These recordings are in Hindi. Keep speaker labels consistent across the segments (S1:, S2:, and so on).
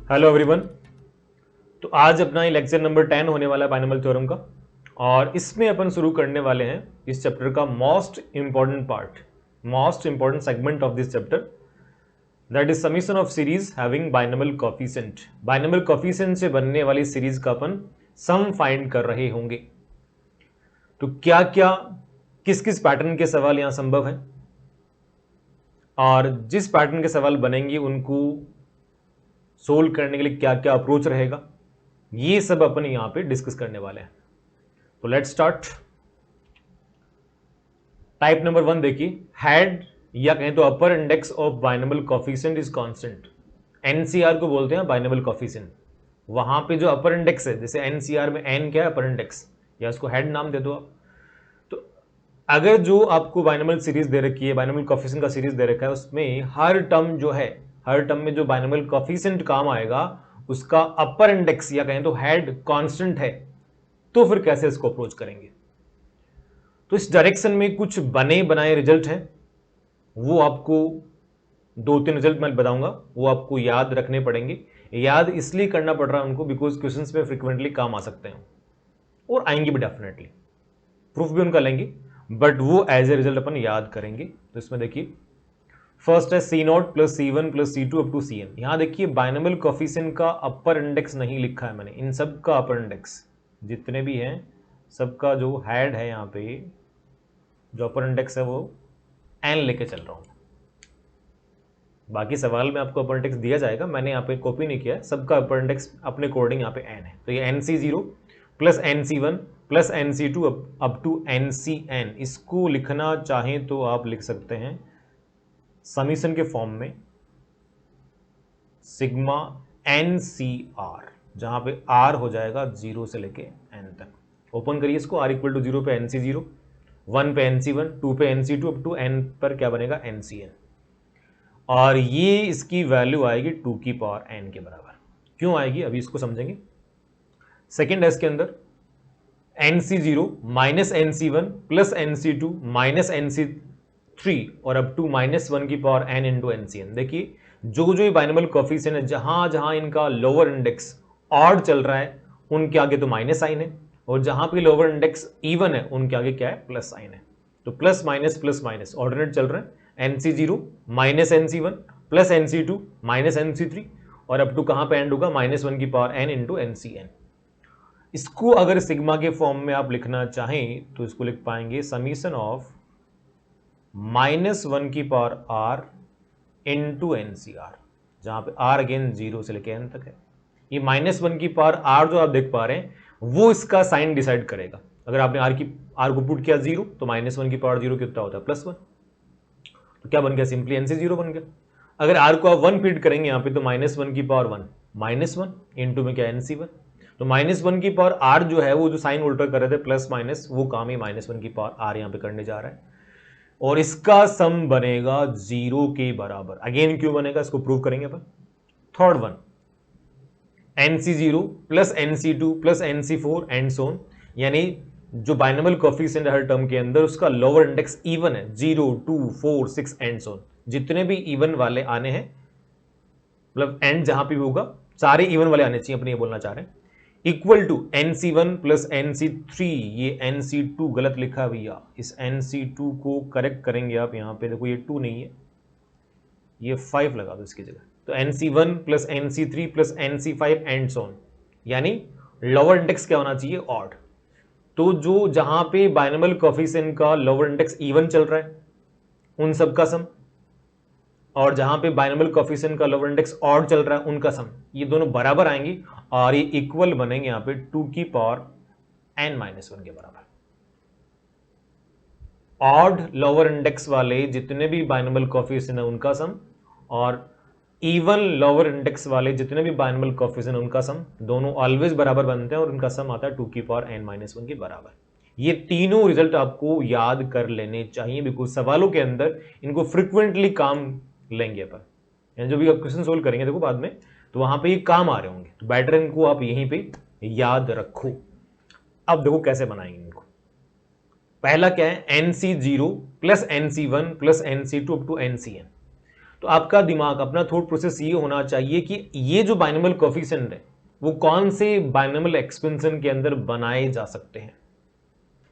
S1: Hello everyone. तो आज अपना ये लेक्चर नंबर 10 होने वाला है बाइनोमियल थ्योरम का, और इसमें अपन शुरू करने वाले हैं इस चैप्टर का most important segment of this chapter, that is summation of series having binomial coefficient. Binomial coefficient से बनने वाली सीरीज का अपन सम फाइंड कर रहे होंगे। तो क्या क्या किस किस पैटर्न के सवाल यहां संभव है, और जिस पैटर्न के सवाल बनेंगे उनको सोल्व करने के लिए क्या क्या अप्रोच रहेगा, ये सब अपन यहां पे डिस्कस करने वाले हैं। तो लेट्स स्टार्ट। टाइप नंबर 1 देखिए, हैड या कहें तो upper index of binomial coefficient is constant. NCR को बोलते हैं बाइनोमियल कोफिशिएंट। वहां पे जो अपर इंडेक्स है, जैसे एनसीआर में एन क्या है, अपर इंडेक्स, या उसको हेड नाम दे दो आप। तो अगर जो आपको बाइनोमियल सीरीज दे रखी है, बाइनोमियल कोफिशिएंट का सीरीज दे रखा है, उसमें हर टर्म जो है, हर टर्म में जो बाइनोमियल कोफिशिएंट काम आएगा उसका अपर इंडेक्स या कहें तो हेड कांस्टेंट है, तो फिर कैसे इसको अप्रोच करेंगे। तो इस डायरेक्शन में कुछ बने बनाए रिजल्ट हैं, वो आपको 2-3 रिजल्ट मैं बताऊंगा, वो आपको याद रखने पड़ेंगे। याद इसलिए करना पड़ रहा है उनको बिकॉज क्वेश्चंस में फ्रिक्वेंटली काम आ सकते हैं और आएंगे भी डेफिनेटली, प्रूफ भी उनका लेंगे, बट वो एज ए रिजल्ट अपन याद करेंगे। तो इसमें देखिए, फर्स्ट है C0 plus C1 plus C2 up to CN। यहां देखिए बाइनोमियल कोफिशिएंट का अपर इंडेक्स नहीं लिखा है मैंने, इन सब का अपर इंडेक्स जितने भी हैं सबका जो हेड है, यहाँ पे जो अपर इंडेक्स है वो n लेके चल रहा हूं। बाकी सवाल में आपको अपर इंडेक्स दिया जाएगा, मैंने यहाँ पे कॉपी नहीं किया है, सबका अपर इंडेक्स अपने कोडिंग यहाँ पे n है। तो ये NC0 plus NC1 plus NC2 up to NCN, इसको लिखना चाहें तो आप लिख सकते हैं समीशन के फॉर्म में सिग्मा NCR, जहां पे R हो जाएगा 0 से लेके n तक। ओपन करिए इसको, R इक्वल टू 0 पे NC0, 1 पे NC1, 2 पे NC2 अप टू n पर क्या बनेगा NCN, और ये इसकी वैल्यू आएगी 2 की पावर n के बराबर। क्यों आएगी अभी इसको समझेंगे। सेकेंड है इसके अंदर NC0 minus NC1 plus NC2 minus NC3 और अप टू -1 की पावर n इंटू NCN। देखिए जो जो बाइनोमियल कोफिशिएंट है, जहां जहां इनका लोअर इंडेक्स ऑड चल रहा है उनके आगे तो माइनस साइन है, और जहां पे लोअर इंडेक्स इवन है उनके आगे क्या है, प्लस साइन है। तो प्लस माइनस ऑर्डिनेट चल रहे हैं। NC0 minus NC1 plus NC2 minus NC3 और अप टू कहां पे एंड होगा, -1 की पावर n इंटू NCN। इसको अगर सिग्मा के फॉर्म में आप लिखना चाहें तो इसको लिख पाएंगे समीशन ऑफ -1 की पावर r इंटू NCR, जहां पे r अगेन 0 से लेके n तक है। ये -1 की पावर r जो आप देख पा रहे हैं वो इसका साइन डिसाइड करेगा। अगर आपने r को पुट किया 0 तो -1 की पावर 0 कितना होता है, +1। तो क्या बन गया, सिंपली NC0 बन गया। अगर r को आप 1 फीड करेंगे यहाँ पे तो -1 की पावर 1 -1 इंटू में क्या NC1, तो -1 की पावर r जो है वो जो साइन उल्टा कर रहे थे प्लस माइनस, वो काम ही -1 की पावर r यहाँ पे करने जा रहा है, और इसका सम बनेगा 0 के बराबर। अगेन क्यों बनेगा इसको प्रूव करेंगे अपन। Third one NC0 plus NC2 plus NC4 and so on, यानी जो बाइनोमियल कोफिशिएंट हर टर्म के अंदर उसका लोअर इंडेक्स इवन है, 0 2 4 6 एंड सोन, जितने भी इवन वाले आने हैं, मतलब एंड जहां पे भी होगा सारे इवन वाले आने चाहिए, अपने ये बोलना चाह रहे हैं। Equal to NC1 plus NC3, ये NC2 गलत लिखा है भैया, इस NC2 को करेक्ट करेंगे आप। यहां पे देखो ये 2 नहीं है, ये 5 लगा दो इसकी जगह। तो NC1 plus NC3 plus NC5 and so on, यानी लोअर इंडेक्स क्या होना चाहिए, ऑड। तो जो जहां पे बाइनोमियल कोफिशिएंट का लोअर इंडेक्स इवन चल रहा है उन सब का सम, और जहां पे बाइनोमियल कोफिशिएंट का लोअर इंडेक्स ऑड चल रहा है उनका सम, ये दोनों बराबर आएंगे और ये इक्वल बनेंगे यहां पे 2 की पावर n-1 के बराबर। ऑड लोअर इंडेक्स वाले जितने भी बाइनोमियल कोफिशिएंट है उनका सम, और इवन लोअर इंडेक्स वाले जितने भी बाइनोमियल कोफिशिएंट उनका सम, दोनों ऑलवेज बराबर बनते हैं और उनका सम आता है 2 की पावर n-1 के बराबर। ये तीनों रिजल्ट आपको याद कर लेने चाहिए बिकॉज सवालों के अंदर इनको फ्रिक्वेंटली काम लेंगे अपन, यानी जो भी आप क्वेश्चन सोल्व करेंगे देखो बाद में, तो वहां पे ये काम आ रहे होंगे, तो बेटर इनको आप यहीं पे याद रखो। अब देखो कैसे बनाएंगे इनको। पहला क्या है, NC0 plus NC1 plus NC2 up to NCN। तो आपका दिमाग, अपना थॉट प्रोसेस ये होना चाहिए कि ये जो बाइनोमियल कोएफिशिएंट है वो कौन से बाइनोमियल एक्सपेंशन के अंदर बनाए जा सकते हैं।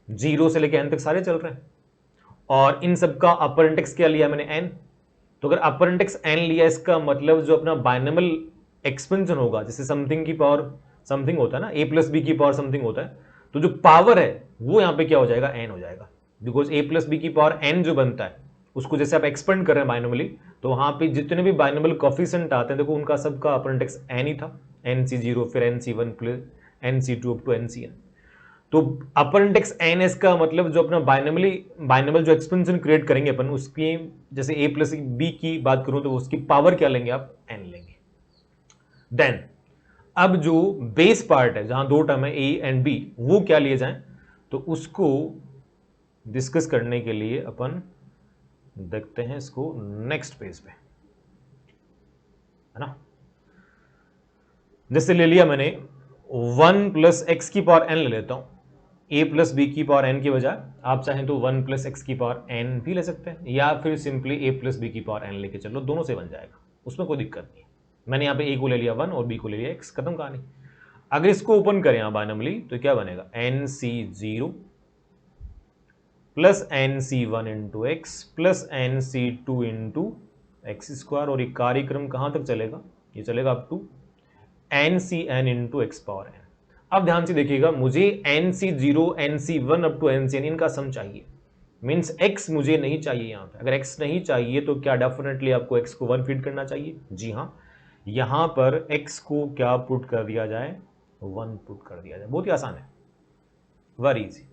S1: 0 से लेकर n तक सारे चल रहे हैं और इन सब का अपर इंडेक्स क्या लिया मैंने, n। तो अगर अपर इंडेक्स n लिया, इसका मतलब जो अपना बाइनोमियल एक्सपेंशन होगा, जैसे समथिंग की पावर समथिंग होता है ना, a प्लस बी की पावर समथिंग होता है, तो जो पावर है वो यहां पे क्या हो जाएगा, n हो जाएगा। बिकॉज a प्लस बी की पावर n जो बनता है उसको जैसे आप एक्सपेंड कर रहे हैं बाइनोमियली, तो वहां पे जितने भी बाइनोमियल कोएफिशिएंट आते हैं, देखो उनका सबका अपर इंडेक्स n ही था, nc0 फिर nc1 plus nc2 up to ncn। तो अपर इंडेक्स एन एस का मतलब जो अपना बाइनोमियल जो एक्सपेंशन क्रिएट करेंगे अपन, उसकी जैसे a प्लस बी की बात करूं तो उसकी पावर क्या लेंगे आप, n लेंगे। देन अब जो बेस पार्ट है जहां दो टर्म है a एंड b, वो क्या लिए जाएं, तो उसको डिस्कस करने के लिए अपन देखते हैं इसको नेक्स्ट पेज पे, है ना। जैसे ले लिया मैंने 1 प्लस एक्स की पावर n ले लेता हूं, a प्लस बी की पावर n की बजाय आप चाहें तो 1 प्लस एक्स की पावर n भी ले सकते हैं, या फिर सिंपली a प्लस बी की पावर n लेके चलो, दोनों से बन जाएगा, उसमें कोई दिक्कत नहीं है। मैंने यहाँ पे a को ले लिया 1 और b को ले लिया x, खत्म कहानी। अगर इसको ओपन करें यहां बाइनोमियली तो क्या बनेगा, nc0 plus nc1 into x plus nc2 into x square, और ये कार्यक्रम कहां तक चलेगा, ये चलेगा up to ncn into x power n। अब ध्यान से देखिएगा, मुझे nc0 nc1 up to ncn इनका सम चाहिए, मींस x मुझे नहीं चाहिए यहां पे। अगर x नहीं चाहिए तो क्या डेफिनेटली आपको x को 1 फीड करना चाहिए, जी हां, यहां पर x को क्या पुट कर दिया जाए, 1 पुट कर दिया जाए। बहुत ही आसान है, वेरी इजी।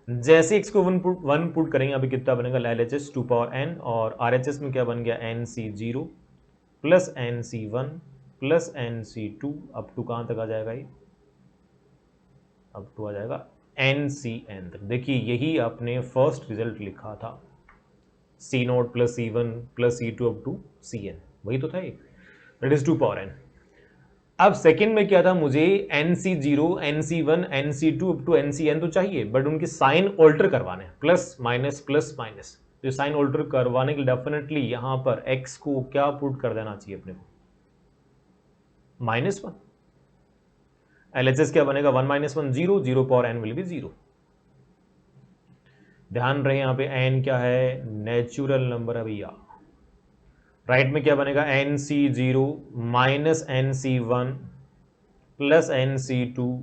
S1: जैसे x को 1 पुट करेंगे, अभी कितना बनेगा, LHS 2 पावर n, और RHS में क्या बन गया, nc0 plus nc1 plus nc2 up to कहां तक आ जाएगा, ये अप टू आ जाएगा ncn तक। देखिए यही आपने फर्स्ट रिजल्ट लिखा था, c0 plus c1 plus c2 up to cn, वही तो था ये, दैट इज 2 पावर n। अब सेकंड में क्या था, मुझे nc0 nc1 nc2 up to ncn तो चाहिए, बट उनके साइन ऑल्टर करवाने, प्लस माइनस, तो साइन ऑल्टर करवाने के लिए डेफिनेटली यहां पर x को क्या पुट कर देना चाहिए अपने को, -1। LHS क्या बनेगा, 1 minus 1 0, 0 power n will be 0। ध्यान रहे यहां पे n क्या है, नेचुरल नंबर है भैया। राइट में क्या बनेगा, nc0 minus nc1 plus nc2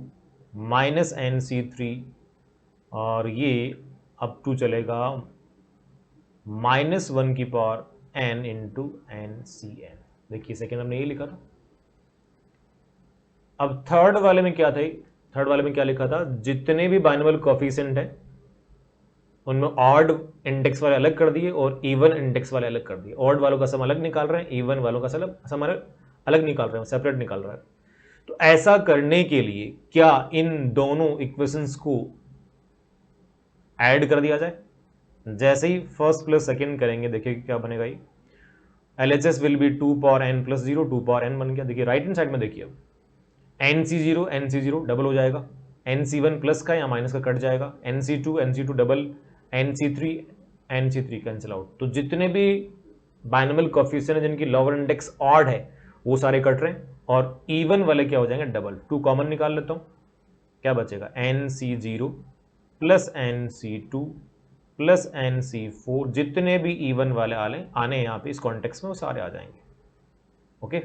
S1: minus nc3, और ये अप टू चलेगा -1 की पावर n इंटू ncn। देखिए सेकेंड हमने ये लिखा था। अब थर्ड वाले में क्या था, थर्ड वाले में क्या लिखा था, जितने भी बाइनोमियल कोएफिशिएंट है उनमें ऑड इंडेक्स वाले अलग कर दिए और इवन इंडेक्स वाले अलग कर दिए। ऑड वालों का सम अलग निकाल रहे हैं, इवन वालों का सम अलग निकाल रहे हैं, सेपरेट निकाल रहे हैं। तो ऐसा करने के लिए क्या इन दोनों इक्वेशंस को ऐड कर दिया जाए। जैसे ही फर्स्ट प्लस सेकेंड करेंगे, देखिए क्या बनेगा, ये LHS will be 2 power n plus 0, 2 power n बन गया। देखिए राइट हैंड साइड में देखिए, अब nc0 डबल हो जाएगा, nc1 प्लस का या माइनस का कट जाएगा, nc2 double, nc3 cancel out. तो जितने भी बाइनोमियल कोएफिशिएंट है जिनकी लोअर इंडेक्स ऑड है वो सारे कट रहे हैं, और इवन वाले क्या हो जाएंगे, डबल। 2 कॉमन निकाल लेता हूं, क्या बचेगा, nc0 plus nc2 plus nc4, जितने भी इवन वाले आने यहाँ पे इस कॉन्टेक्स्ट में वो सारे आ जाएंगे। ओके,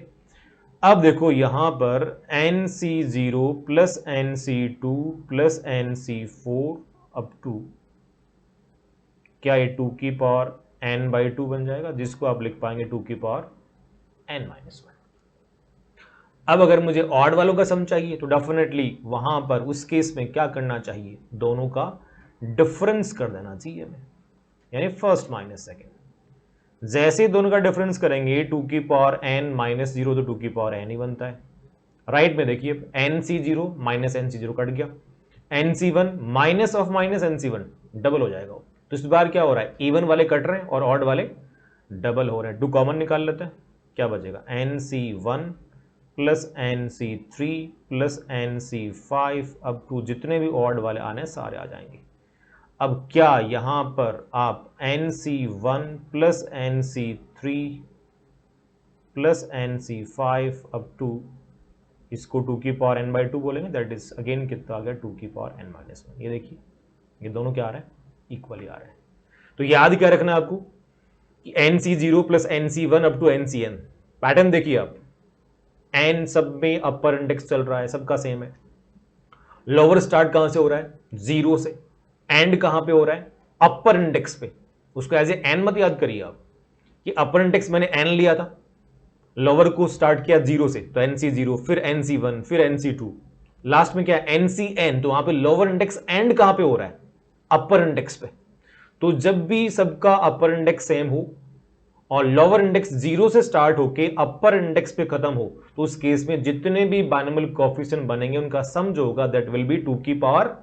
S1: अब देखो यहां पर nc0 plus nc2 plus nc4 up to क्या, ये 2 की पावर n/2 बन जाएगा, जिसको आप लिख पाएंगे 2 की पावर n-1। अब अगर मुझे ऑड वालों का सम चाहिए तो डेफिनेटली वहां पर उस केस में क्या करना चाहिए, दोनों का डिफरेंस कर देना चाहिए हमें, यानी फर्स्ट माइनस सेकेंड। जैसे दोनों का डिफरेंस करेंगे 2 की पावर n-0 तो 2 की पावर n ही बनता है। राइट में देखिए nc0 माइनस nc0 कट गया, nc1 minus of minus nc1 double हो जाएगा। तो इस बार क्या हो रहा है, इवन वाले कट रहे हैं और ऑड वाले डबल हो रहे हैं। 2 कॉमन निकाल लेते हैं, क्या बचेगा, nc1 plus nc3 plus nc5 अब टू जितने भी ऑड वाले आने सारे आ जाएंगे। अब क्या यहां पर आप nc1 plus nc3 plus NC5 up to, इसको 2 की पावर n बाई 2 बोलेंगे, दैट इज अगेन कितना आ गया 2 की पावर n माइनस 1। ये देखिए ये दोनों क्या आ रहा है, इक्वली आ रहा है। तो याद क्या रखना है आपको कि NC0 plus NC1 up to NCn। Pattern देखिए आप, n सब में अपर इंडेक्स चल रहा है, सबका सेम है। लोअर स्टार्ट कहां से हो रहा है, 0 से। एंड कहां पे हो रहा है, अपर इंडेक्स पे। उसको एज ए एन मत याद करिए आप कि अपर इंडेक्स मैंने n लिया था, लोअर को स्टार्ट किया 0 से, तो NC0 फिर NC1 फिर NC2, लास्ट में क्या है NCn। तो वहां पे लोअर इंडेक्स एंड कहां पे हो रहा है, अपर इंडेक्स पे। तो जब भी सबका अपर इंडेक्स सेम हो और लोअर इंडेक्स 0 से स्टार्ट होके अपर इंडेक्स पे खत्म हो, तो उस केस में जितने भी बाइनोमियल कोएफिशिएंट बनेंगे उनका सम जो होगा दैट विल बी 2 की पावर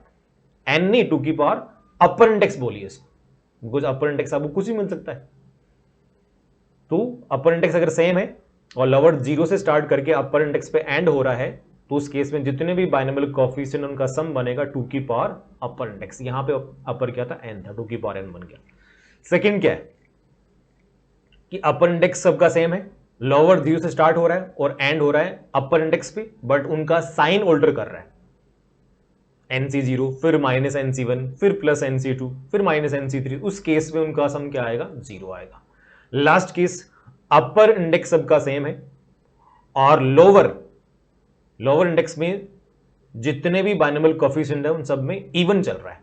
S1: n, नहीं 2 की पावर अपर इंडेक्स बोलिए इसको, बिकॉज अपर इंडेक्स आपको कुछ ही मिल सकता है। तो अपर इंडेक्स अगर सेम है और लोअर 0 से स्टार्ट करके अपर इंडेक्स पे एंड हो रहा है, तो उस केस में जितने भी बाइनोमियल कोएफिशिएंट उनका सम बनेगा 2 की पावर अपर इंडेक्स। यहां पे अपर क्या था, n था, 2 की पावर n बन गया। सेकंड क्या है कि अपर इंडेक्स सबका सेम है, लोअर 0 से स्टार्ट हो रहा है और एंड हो रहा है अपर इंडेक्स पे, बट उनका साइन ऑल्टर कर रहा है। NC0 फिर माइनस NC1 फिर प्लस NC2 फिर माइनस NC3, उस केस में उनका सम क्या आएगा, 0 आएगा। लास्ट केस, अपर इंडेक्स सबका सेम है और लोअर इंडेक्स में जितने भी बाइनोमियल कोएफिशिएंट है उन सब में इवन चल रहा है।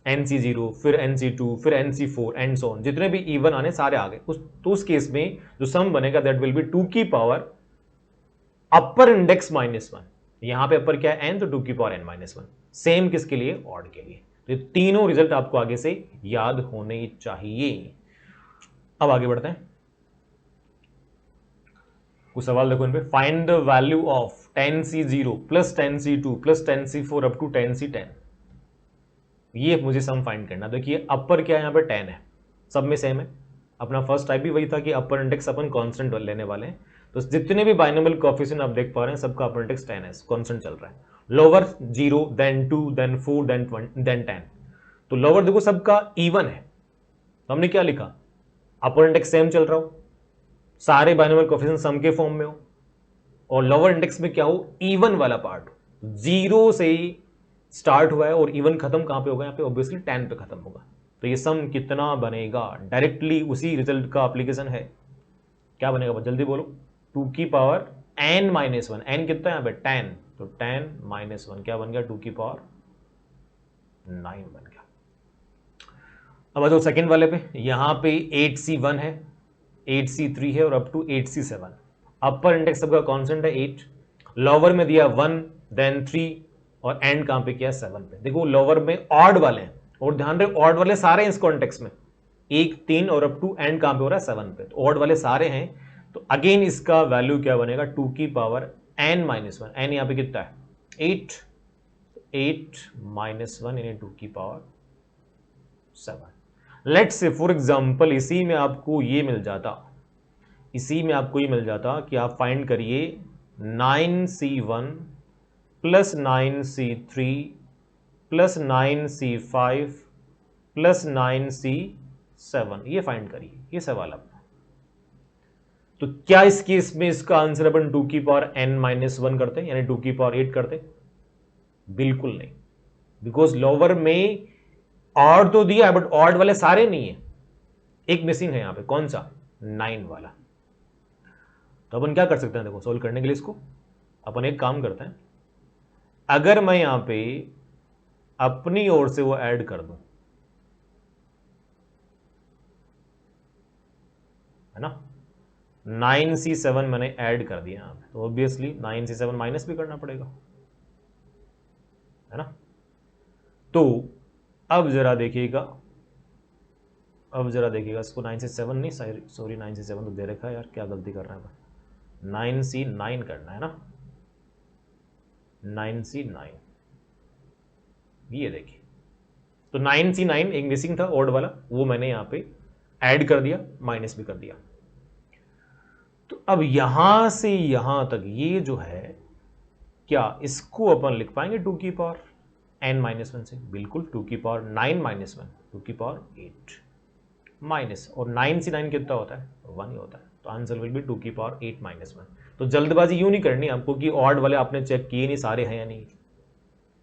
S1: NC0 फिर NC2 फिर NC4 एंड सो ऑन, जितने भी इवन आने सारे आ गए। तो उस केस में जो सम बनेगा दैट विल बी 2 की पावर अपर इंडेक्स माइनस 1। यहां पे अपर क्या है n, तो 2 की पावर n माइनस 1। सेम किसके लिए, ऑड के लिए। तो ये तीनों रिजल्ट आपको आगे से याद होने चाहिए। अब आगे बढ़ते हैं, कुछ सवाल देखो इन पे। Find the value of 10C0 plus 10C2 plus 10C4 up to 10C10। ये मुझे सम फाइंड करना। देखिए अपर क्या है, यहां पे 10 है, सब में सेम है। अपना फर्स्ट टाइप भी वही था कि अपर इंडेक्स अपन कांस्टेंट लेने वाले हैं। तो जितने भी बाइनोमियल कोएफिशिएंट आप देख पा रहे हैं सबका अपर इंडेक्स 10 है, कांस्टेंट चल रहा है। Lower 0 then 2 then 4 then 10। तो लोअर देखो सबका इवन है, तो हमने क्या लिखा, अपर इंडेक्स सेम चल रहा हो, सारे बाइनोमियल कोएफिशिएंट सम के फॉर्म में हो, और लोअर इंडेक्स में क्या हो, इवन वाला पार्ट हो। 0 से ही स्टार्ट हुआ है और इवन खत्म कहां पे होगा, यहां पे ऑब्वियसली 10 पे खत्म होगा। तो ये सम कितना बनेगा, डायरेक्टली उसी रिजल्ट का एप्लीकेशन है। क्या बनेगा जल्दी बोलो, 2 की पावर n माइनस 1। n कितना है यहां पे 10, तो 10 माइनस 1 क्या बन गया, 2 की पावर 9 बन गया। अब आ जाओ सेकेंड वाले पे, यहां पे 8C1 है, 8C3 है और up to 8C7। Upper index सबका कांस्टेंट है 8, लोअर में दिया 1 देन 3 और एंड कहां पे किया 7 पे। देखो लोअर में ऑड वाले हैं, और ध्यान रहे ऑड वाले सारे इस कॉन्टेक्स्ट में, 1 3 और अप टू एंड कहां पे हो रहा है 7 पे, तो ऑड वाले सारे हैं। तो अगेन इसका वैल्यू क्या बनेगा, 2 की पावर n माइनस 1। एन यहां पे कितना है 8, 8 माइनस 1 यानी 2 की power 7। Let's say for example इसी में आपको ये मिल जाता, कि आप फाइंड करिए 9C1 plus 9C3 plus 9C5 plus 9C7, ये फाइंड करिए, ये सवाल अपना। तो क्या इस केस में इसका आंसर अपन 2 की पावर n माइनस 1 करते, यानी 2 की पावर 8 करते? बिल्कुल नहीं, बिकॉज लोअर में ऑड तो दिया है बट ऑड वाले सारे नहीं है, एक मिसिंग है यहां पे, कौन सा, 9 वाला। तो अपन क्या कर सकते हैं, देखो सोल्व करने के लिए इसको अपन एक काम करते हैं, अगर मैं यहां पे अपनी ओर से वो ऐड कर दूं, है ना, 9C7 मैंने ऐड कर दिया यहां पे, तो ऑब्वियसली 9C7 माइनस भी करना पड़ेगा, है ना। तो अब जरा देखिएगा, इसको 9C7 नहीं, सॉरी 9C7 तो दे रखा है यार, क्या गलती कर रहा है, 9C9 करना है ना, 9C9, ये देखिए। तो 9C9 एक मिसिंग था ऑड वाला, वो मैंने यहां पे ऐड कर दिया, माइनस भी कर दिया। तो अब यहां से यहां तक ये जो है, क्या इसको अपन लिख पाएंगे 2 की पावर n माइनस 1 से? बिल्कुल, 2 की पावर 9 माइनस 1, 2 की पावर 8 माइनस, और 9 से 9 कितना होता है, 1 ही होता है। तो आंसर विल बी 2 की पावर 8 माइनस 1। तो जल्दबाजी यूं नहीं करनी आपको कि ऑड वाले आपने चेक किए नहीं सारे हैं या नहीं,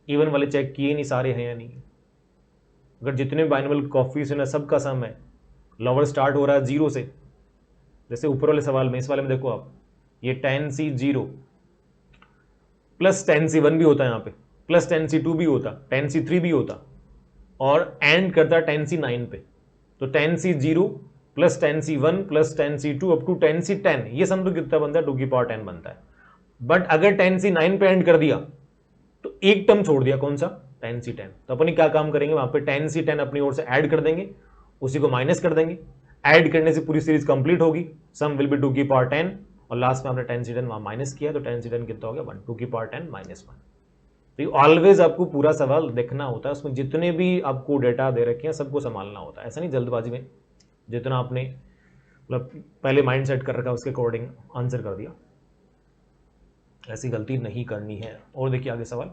S1: इवन वाले चेक किए नहीं सारे हैं या नहीं। अगर जितने बाइनोमियल कोएफिशिएंट है सबका सम है, लोअर स्टार्ट हो रहा है 0 से, जैसे ऊपर वाले सवाल में, इस वाले में देखो आप, ये tan c 0 plus tan c 1 भी होता है यहाँ पे, प्लस tan c 2 भी होता, tan c 3 भी होता, और एंड करता tan c 9 पे। तो tan c 0 plus tan c 1 plus tan c 2 up to tan c 10, ये सम तो कितना बनता है 2 की पावर 10 बनता है। बट अगर tan c 9 पे एंड कर दिया तो एक टर्म छोड़ दिया, कौन सा, tan c 10। तो अपन क्या काम करेंगे, वहां पे tan c 10 अपनी ओर से ऐड कर देंगे, उसी को माइनस कर देंगे, ऐड करने से पूरी सीरीज कंप्लीट होगी, सम विल बी 2 की पावर 10, और लास्ट में आपने tan c 10 वहां माइनस किया तो tan c 10 कितना हो गया 1, 2 की पावर 10 माइनस 1। तो ऑलवेज आपको पूरा सवाल देखना होता है, उसमें जितने भी आपको डेटा दे रखे हैं सबको संभालना होता है, ऐसा नहीं जल्दबाजी में जितना आपने मतलब पहले माइंड सेट कर रखा उसके अकॉर्डिंग आंसर कर दिया, ऐसी गलती नहीं करनी है। और देखिए आगे सवाल,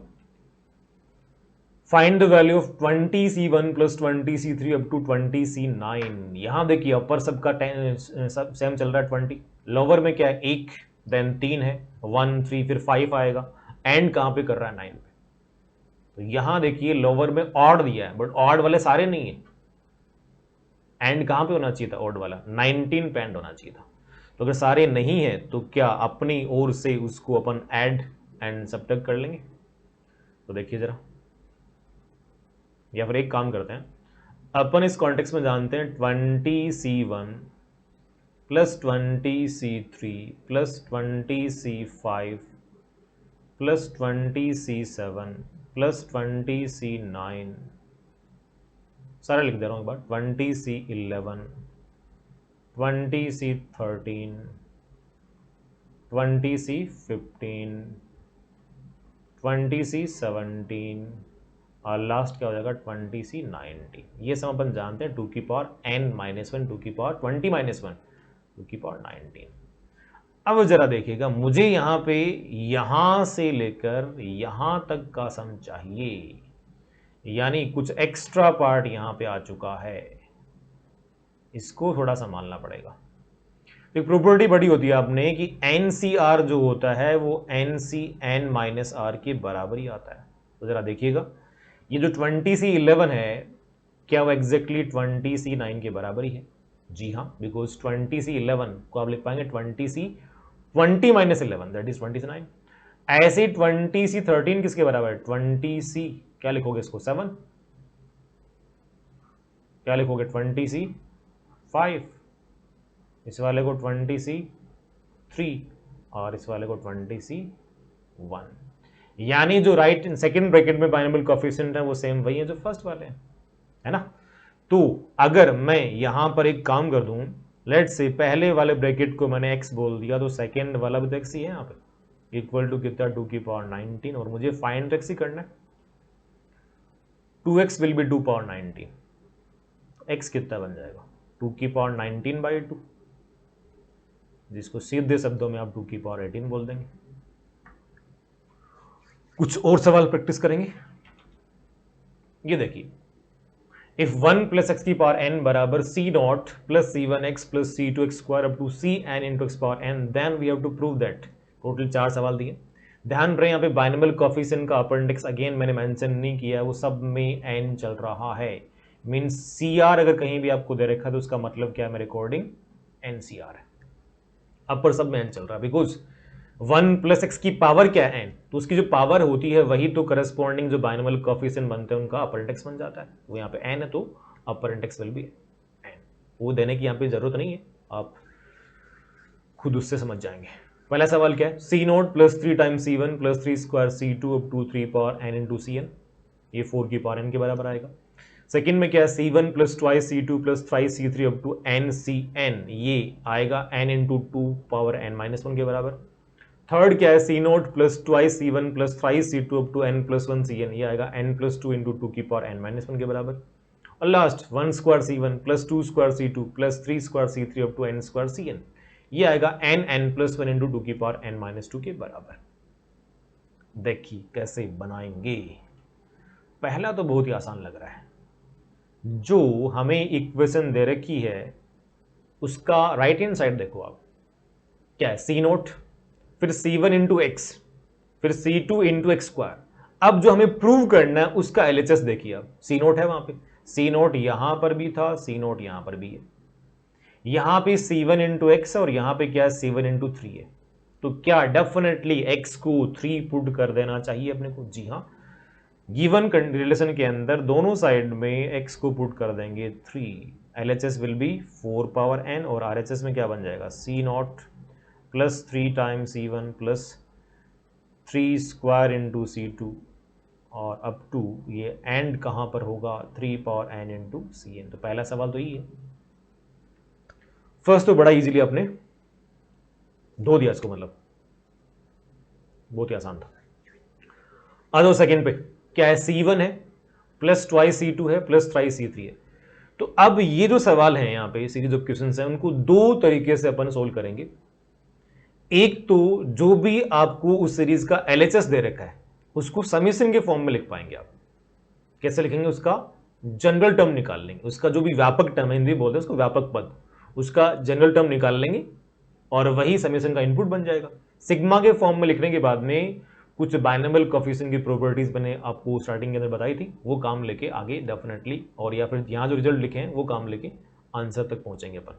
S1: find the value of 20c1 plus 20c3 up to 20c9। यहां देखिए अपर सबका सब सेम चल रहा है 20, लोअर में क्या है 1, देन 3 है 1 3 फिर 5 आएगा, एंड कहां पे कर रहा है 9 पे। तो यहां देखिए लोअर में ऑड दिया है, बट ऑड वाले सारे नहीं है, एंड कहां पे होना चाहिए था ऑड वाला, 19 पे एंड होना चाहिए था। तो अगर सारे नहीं है तो क्या अपनी ओर से उसको अपन ऐड एंड सब्ट्रैक्ट कर लेंगे। तो देखिए जरा, या फिर एक काम करते हैं, अपन इस कॉन्टेक्स्ट में जानते हैं 20c1 plus 20c3 plus 20c5 plus 20c7 plus 20c9, सारा लिख दे रहा हूं एक बार, 20c11 20c13 20c15 20c17 और लास्ट क्या हो जाएगा 20c19। ये सब अपन जानते हैं 2 की पावर n माइनस 1, 2 की पावर 20 माइनस 1, 2 की पावर 19। अब जरा देखिएगा, मुझे यहां पे यहां से लेकर यहां तक का सम चाहिए, यानी कुछ एक्स्ट्रा पार्ट यहां पे आ चुका है, इसको थोड़ा संभालना पड़ेगा। एक प्रॉपर्टी बड़ी होती है आपने कि NCR जो होता है वो NCN माइनस आर के बराबर ही आता है। तो जरा देखिएगा, ये जो 20c11 है क्या वो एग्जैक्टली 20c9 के बराबर ही है। जी हाँ, बिकॉज 20c11 को आप लिख पाएंगे 20 माइनस 11 दैट इज 20c9। ऐसे 20c13 किसके बराबर है, 20c क्या लिखोगे इसको 7, क्या लिखोगे 20c5, इस वाले को 20c3 और इस वाले को 20c1। यानी जो राइट सेकंड ब्रैकेट में बाइनोमियल कोएफिशिएंट है वो सेम वही है जो फर्स्ट वाले हैं, है ना। तो अगर मैं यहां पर एक काम कर दूं, लेट्स से पहले वाले ब्रैकेट को मैंने x बोल दिया तो सेकंड वाला भी तो x ही है, यहां पे इक्वल टू कितना 2 की पावर 19, और मुझे फाइंड x ही करना है। 2x will be 2 power 19, x कितना बन जाएगा 2 की पावर 19/2, जिसको सीधे शब्दों में आप 2 की पावर 18 बोल देंगे। कुछ और सवाल प्रैक्टिस करेंगे। ये देखिए, इफ 1 प्लस एक्स की पावर n बराबर c0 plus c1x plus c2x square up to cn into x power n, then we have to prove that. Total 4 सवाल दिए, ध्यान रहे यहाँ पे बाइनोमियल कोएफिशिएंट का अपर इंडेक्स अगेन मैंने मेंशन नहीं किया है, वो सब में n चल रहा है, मींस cr अगर कहीं भी आपको दे रखा है तो उसका मतलब क्या है मेरे अकॉर्डिंग ncr है, अपर सब में n चल रहा है। बिकॉज 1 प्लस एक्स की पावर क्या है n, तो उसकी जो पावर होती है वही तो करस्पॉन्डिंग जो बाइनोमियल कोएफिशिएंट बनते हैं उनका अपर इंडेक्स बन जाता है। वो यहाँ पे n है तो upper index will be n, वो देने की यहाँ पे जरूरत नहीं है, आप खुद उससे समझ जाएंगे। पहला सवाल क्या है, c0 plus 3 times c1 plus 3 square c2 up to 3 power n into cn, ये 4 की पावर n के बराबर आएगा। सेकेंड में क्या है, c1 plus twice c2 plus twice c3 up to ncn, ये आएगा n into 2 power n minus 1 के बराबर। थर्ड क्या है, c0 plus twice c1 plus twice c2 up to n plus 1 cn, ये आएगा n प्लस 2 इंटू 2 की पावर n माइनस 1 के बराबर। और last 1 square c1 plus 2 square c2 plus 3 square c3 up to n square cn, ये आएगा n प्लस 1 इंटू 2 की पावर n माइनस 2 के बराबर। देखिए कैसे बनाएंगे। पहला तो बहुत ही आसान लग रहा है, जो हमें इक्वेशन दे रखी है उसका राइट हैंड साइड देखो आप, क्या है सी नोट, फिर C1 इंटू एक्स, फिर C2 इंटू एक्स स्क्वायर। अब जो हमें प्रूव करना है उसका LHS देखिए, अब सी नोट है वहां पे, सी नोट यहां पर भी था, सी नोट यहां पर भी है, यहां पे C1 इंटू एक्स और यहां पे क्या है C1 इंटू 3 है। तो क्या डेफिनेटली x को 3 पुट कर देना चाहिए अपने को? जी हाँ, गिवन रिलेशन के अंदर दोनों साइड में x को पुट कर देंगे 3, LHS will be 4 power n और RHS में क्या बन जाएगा C naught plus 3 time C1 plus 3 square into C2 और अप टू ये एंड कहां पर होगा 3 पावर n इंटू CN। तो पहला सवाल तो ये है, फर्स्ट तो बड़ा इजीली आपने धो दिया इसको, मतलब बहुत ही आसान था। आ जाओ सेकेंड पे, क्या है C1 है प्लस ट्वाइस C2 है प्लस थ्राइस C3 है। तो अब ये जो सवाल है यहाँ पे सीरीज ऑफ क्वेश्चंस है उनको दो तरीके से अपन सोल्व करेंगे। एक तो जो भी आपको उस सीरीज का LHS दे रखा है उसको समीशन के फॉर्म में लिख पाएंगे आप। कैसे लिखेंगे? उसका जनरल टर्म निकाल लेंगे, उसका जो भी व्यापक टर्म है, हिंदी बोलते हैं उसको व्यापक पद, उसका जनरल टर्म निकाल लेंगे और वही समीशन का इनपुट बन जाएगा। सिग्मा के फॉर्म में लिखने के बाद में कुछ बाइनोमियल कोएफिशिएंट की प्रॉपर्टीज मैंने आपको स्टार्टिंग के अंदर बताई थी, वो काम लेके आगे डेफिनेटली, और या फिर यहां जो रिजल्ट लिखे हैं वो काम लेके आंसर तक पहुंचेंगे अपन।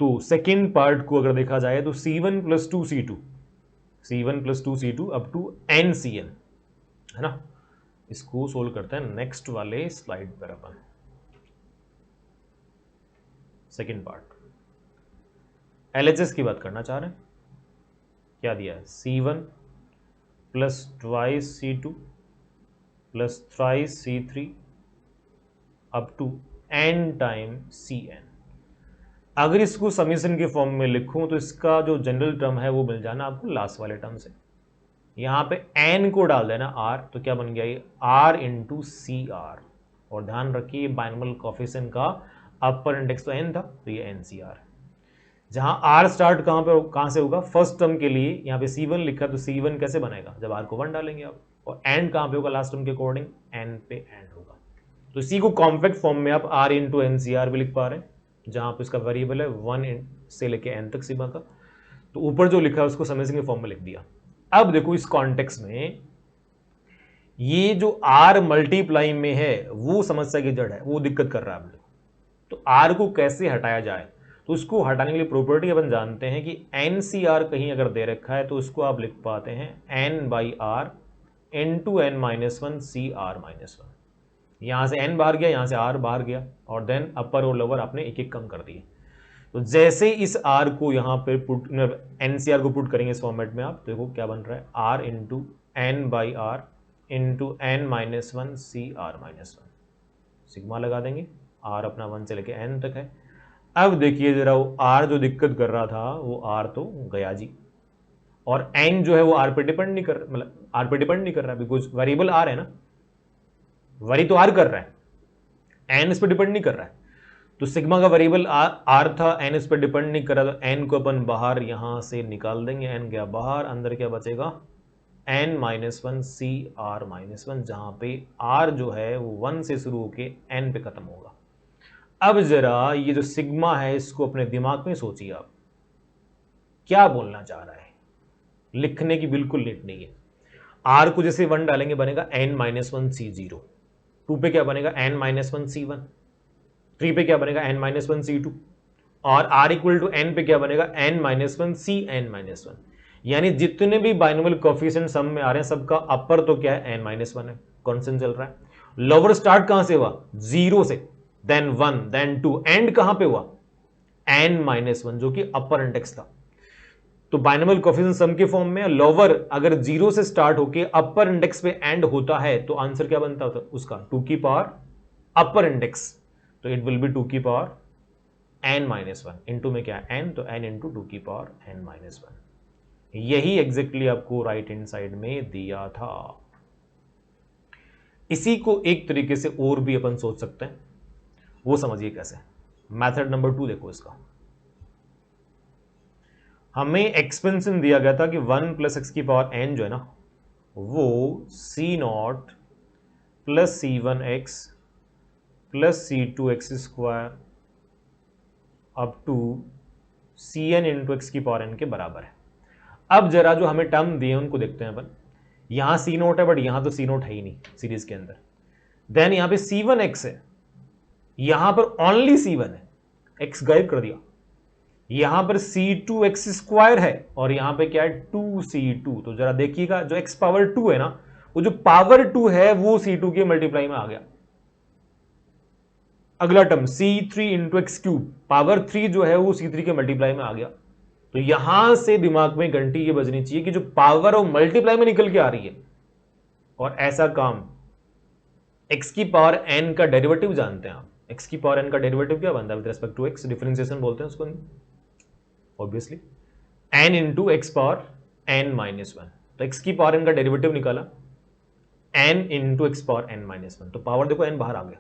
S1: तो सेकेंड पार्ट को अगर देखा जाए तो C1 plus 2C2, C1 plus 2C2 up to NCN है ना। इसको सोल्व करते हैं नेक्स्ट वाले स्लाइड पर अपन। सेकेंड पार्ट LHS की बात करना चाह रहे हैं, क्या दिया है C1 plus twice C2 plus thrice C3 up to n time CN। अगर इसको समीशन के फॉर्म में लिखूं तो इसका जो जनरल टर्म है वो मिल जाना आपको लास्ट वाले टर्म से, यहां पे n को डाल देना r, तो क्या बन गया ये r इंटू CR। और ध्यान रखिए बाइनोमियल कोएफिशिएंट का अपर इंडेक्स तो n था, तो ये NCR। जहां r स्टार्ट कहां से होगा फर्स्ट टर्म के लिए, यहां पे C1 लिखा तो C1 कैसे बनेगा जब r को 1 डालेंगे आप, और एंड कहां पे होगा लास्ट टर्म के अकॉर्डिंग n पे एंड होगा। तो इसी को कॉम्पैक्ट फॉर्म में आप r इंटू NCR भी लिख पा रहे हैं, जहां पे इसका वेरिएबल है 1 से लेके n तक सिग्मा का। तो ऊपर जो लिखा है उसको समेशन के फॉर्म में लिख दिया। अब देखो इस कॉन्टेक्स्ट में ये जो r मल्टीप्लाई में है वो समस्या की जड़ है, वो दिक्कत कर रहा है आप लोग। तो r को कैसे हटाया जाए, तो उसको हटाने के लिए प्रॉपर्टी अपन जानते हैं कि NCR कहीं अगर दे रखा है तो उसको आप लिख पाते हैं n by r into n minus one CR minus one. यहां से n बाहर गया, यहां से r बाहर गया, और देन अपर और लोअर आपने एक एक कम कर दिए। तो जैसे इस r को यहां पे पुट NCR को पुट करेंगे इस फॉर्मेट में, आप देखो क्या बन रहा है r into n by r into n minus one CR minus one. Sigma लगा देंगे, r अपना 1 से लेके n तक है। अब देखिए जरा वो r जो दिक्कत कर रहा था वो r तो गया जी, और n जो है वो r पे डिपेंड नहीं कर, मतलब r पे डिपेंड नहीं कर रहा, बिकॉज वेरिएबल r है ना, वरी तो r कर रहा है, n इस पर डिपेंड नहीं कर रहा है। तो सिग्मा का वेरिएबल r था, n इस पर डिपेंड नहीं कर रहा, तो n को अपन बाहर यहां से निकाल देंगे, n गया बाहर, अंदर क्या बचेगा n minus one CR minus one, जहां पे r जो है वो 1 से शुरू होके n पे खत्म होगा। अब जरा ये जो सिग्मा है इसको अपने दिमाग में सोचिए आप क्या बोलना चाह रहा है, लिखने की बिल्कुल नीट नहीं है। r को जैसे 1 डालेंगे बनेगा n माइनस वन C0, 2 पे क्या बनेगा n माइनस वन C1, 3 पे क्या बनेगा n माइनस वन C2, और r इक्वल टू n पे क्या बनेगा n minus one CN minus one. यानी जितने भी बाइनोमियल कोएफिशिएंट सम में आ रहे हैं सबका अपर तो क्या है n माइनस वन है, कांस्टेंट चल रहा है। लोअर स्टार्ट कहां से हुआ 0 से, देन 1 देन 2, एंड कहां पे हुआ n माइनस वन जो कि अपर इंडेक्स था। तो बाइनोमियल कोएफिशिएंट सम के फॉर्म में लोअर अगर 0 से स्टार्ट होके अपर इंडेक्स पे एंड होता है तो आंसर क्या बनता होता उसका 2 की पावर अपर इंडेक्स, तो इट विल बी 2 की power n minus one, into में क्या है n, तो n इंटू 2 की पावर n माइनस वन। यही एग्जैक्टली आपको राइट हैंड साइड में दिया था। इसी को एक तरीके से और भी अपन सोच सकते हैं, वो समझिए कैसे। मेथड नंबर 2 देखो इसका, हमें एक्सपेंशन दिया गया था कि 1 प्लस एक्स की पावर n जो है ना वो C naught plus C1x plus C2x square up to C N into x की पावर एन के बराबर है। अब जरा जो हमें टर्म दिए उनको देखते हैं अपन। यहां सी नोट है बट यहां तो सी नोट है ही नहीं सीरीज के अंदर। देन यहां पे सी वन एक्स है, यहां पर ओनली सी वन है, एक्स गायब कर दिया। यहां पर सी टू एक्स स्क्वायर है और यहां पे क्या है टू सी टू। तो जरा देखिएगा जो एक्स पावर टू है ना, वो जो पावर टू है वो सी टू के मल्टीप्लाई में आ गया। अगला टर्म सी three into x cube, power three जो है वो सी थ्री के मल्टीप्लाई में आ गया। तो यहां से दिमाग में घंटी ये बजनी चाहिए कि जो पावर और मल्टीप्लाई में निकल के आ रही है, और ऐसा काम x की पावर n का डेरिवेटिव जानते हैं आप। x की पावर n का डेरिवेटिव क्या बनता है with respect to x? Differentiation बोलते हैं उसको obviously. n into x power n minus one. तो x की पावर n का डेरिवेटिव निकाला n into x power n minus one. तो पावर देखो n बाहर आ गया।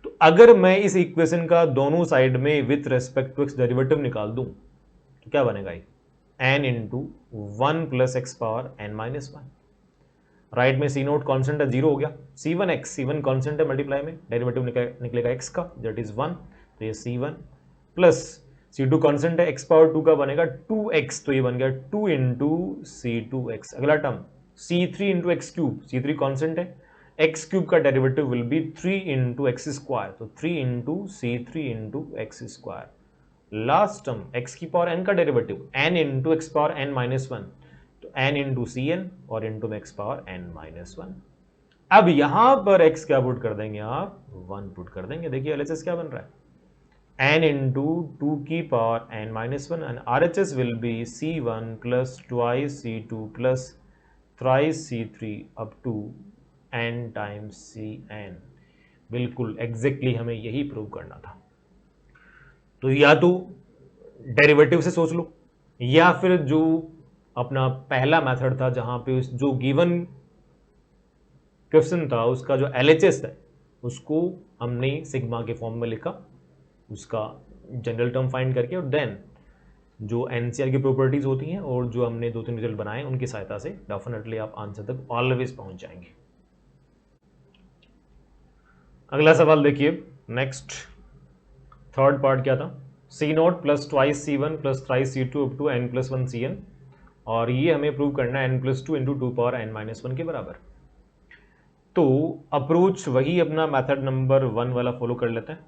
S1: तो अगर मैं इस इक्वेशन का दोनों साइड में with respect to x derivative निकाल दूं तो क्या बनेगा ये? n into one plus x power n minus one. Right में सी नोट कॉन्स्टेंट है, जीरो हो गया। C one X, C one constant है मल्टीप्लाई में, डेरिवेटिव निकलेगा एक्स का, दैट इज वन। तो ये C one plus C two constant है, एक्स पावर टू का बनेगा टू एक्स, तो ये बन गया two into C two X. अगला टर्म सी three into x cube, C three constant है, एक्स क्यूब का derivative will be three into x square, तो three into C three into x square. Last term X की पावर एन का derivative N into x power N minus one, तो n इंटू सी एन और into x power n minus one. अब यहां पर x क्या पुट कर देंगे आप? 1 पुट कर देंगे। देखिए LHS क्या बन रहा है, n इंटू टू की power n minus one and RHS will be c1 plus twice c2 plus thrice c3 up to n times cn। बिल्कुल एग्जैक्टली हमें यही प्रूव करना था। तो या तो डेरिवेटिव से सोच लो, या फिर जो अपना पहला मेथड था जहां पे जो गिवन क्वेश्चन था उसका जो LHS है उसको हमने सिग्मा के फॉर्म में लिखा, उसका जनरल टर्म फाइंड करके, और देन जो NCR की प्रॉपर्टीज होती हैं और जो हमने दो तीन रिजल्ट बनाए उनकी सहायता से डेफिनेटली आप आंसर तक ऑलवेज पहुंच जाएंगे। अगला सवाल देखिए, नेक्स्ट थर्ड पार्ट क्या था, सी naught plus twice C one plus thrice C two up to n plus one C N, और ये हमें प्रूव करना है n plus two into two power n minus one के बराबर। तो अप्रोच वही अपना मेथड नंबर 1 वाला फॉलो कर लेते हैं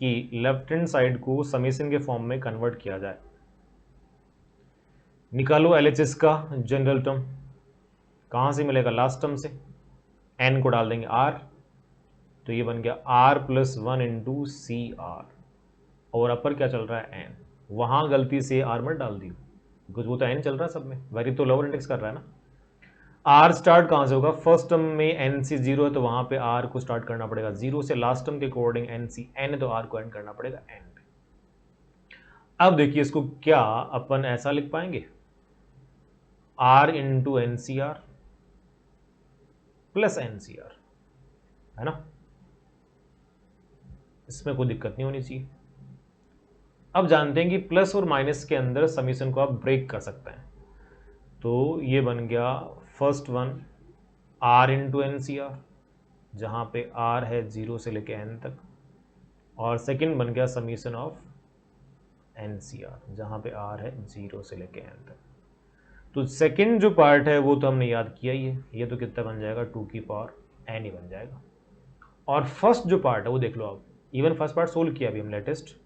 S1: कि लेफ्ट हैंड साइड को समेशन के फॉर्म में कन्वर्ट किया जाए। निकालो LHS का जनरल टर्म, कहाँ से मिलेगा? लास्ट टर्म से। n को डाल देंगे r, तो ये बन गया r plus one into c r, और अपर क्या चल रहा है n। वहाँ गलती से r मत डाल दी बिकॉज वो तो n चल रहा है सब में, वैरी तो लोअर इंडेक्स कर रहा है ना। r स्टार्ट कहाँ से होगा? फर्स्ट टर्म में n सी जीरो है तो वहाँ पे r को स्टार्ट करना पड़ेगा जीरो से, लास्ट टर्म के अकॉर्डिंग n सी n है तो r को एंड करना पड़ेगा n पे। अब देखिए इसको क्या अपन ऐसा लिख पाएंगे, r into n c r plus n c r, है ना, इसमें कोई दिक्कत नहीं होनी चाहिए। अब जानते हैं कि प्लस और माइनस के अंदर समीशन को आप ब्रेक कर सकते हैं, तो ये बन गया first one r into n c r, जहाँ पे r है जीरो से लेके n तक, और सेकंड बन गया summation of n c r, जहाँ पे r है जीरो से लेके n तक। तो सेकंड जो पार्ट है वो तो हमने याद किया ही है, ये तो कितना बन जाएगा टू की पावर n ही बन जाएगा। और फर्स्ट जो पार्ट है वो देख लो आप, इवन फर्स्ट पार्ट सोल्व किया अभी हम लेटेस्ट,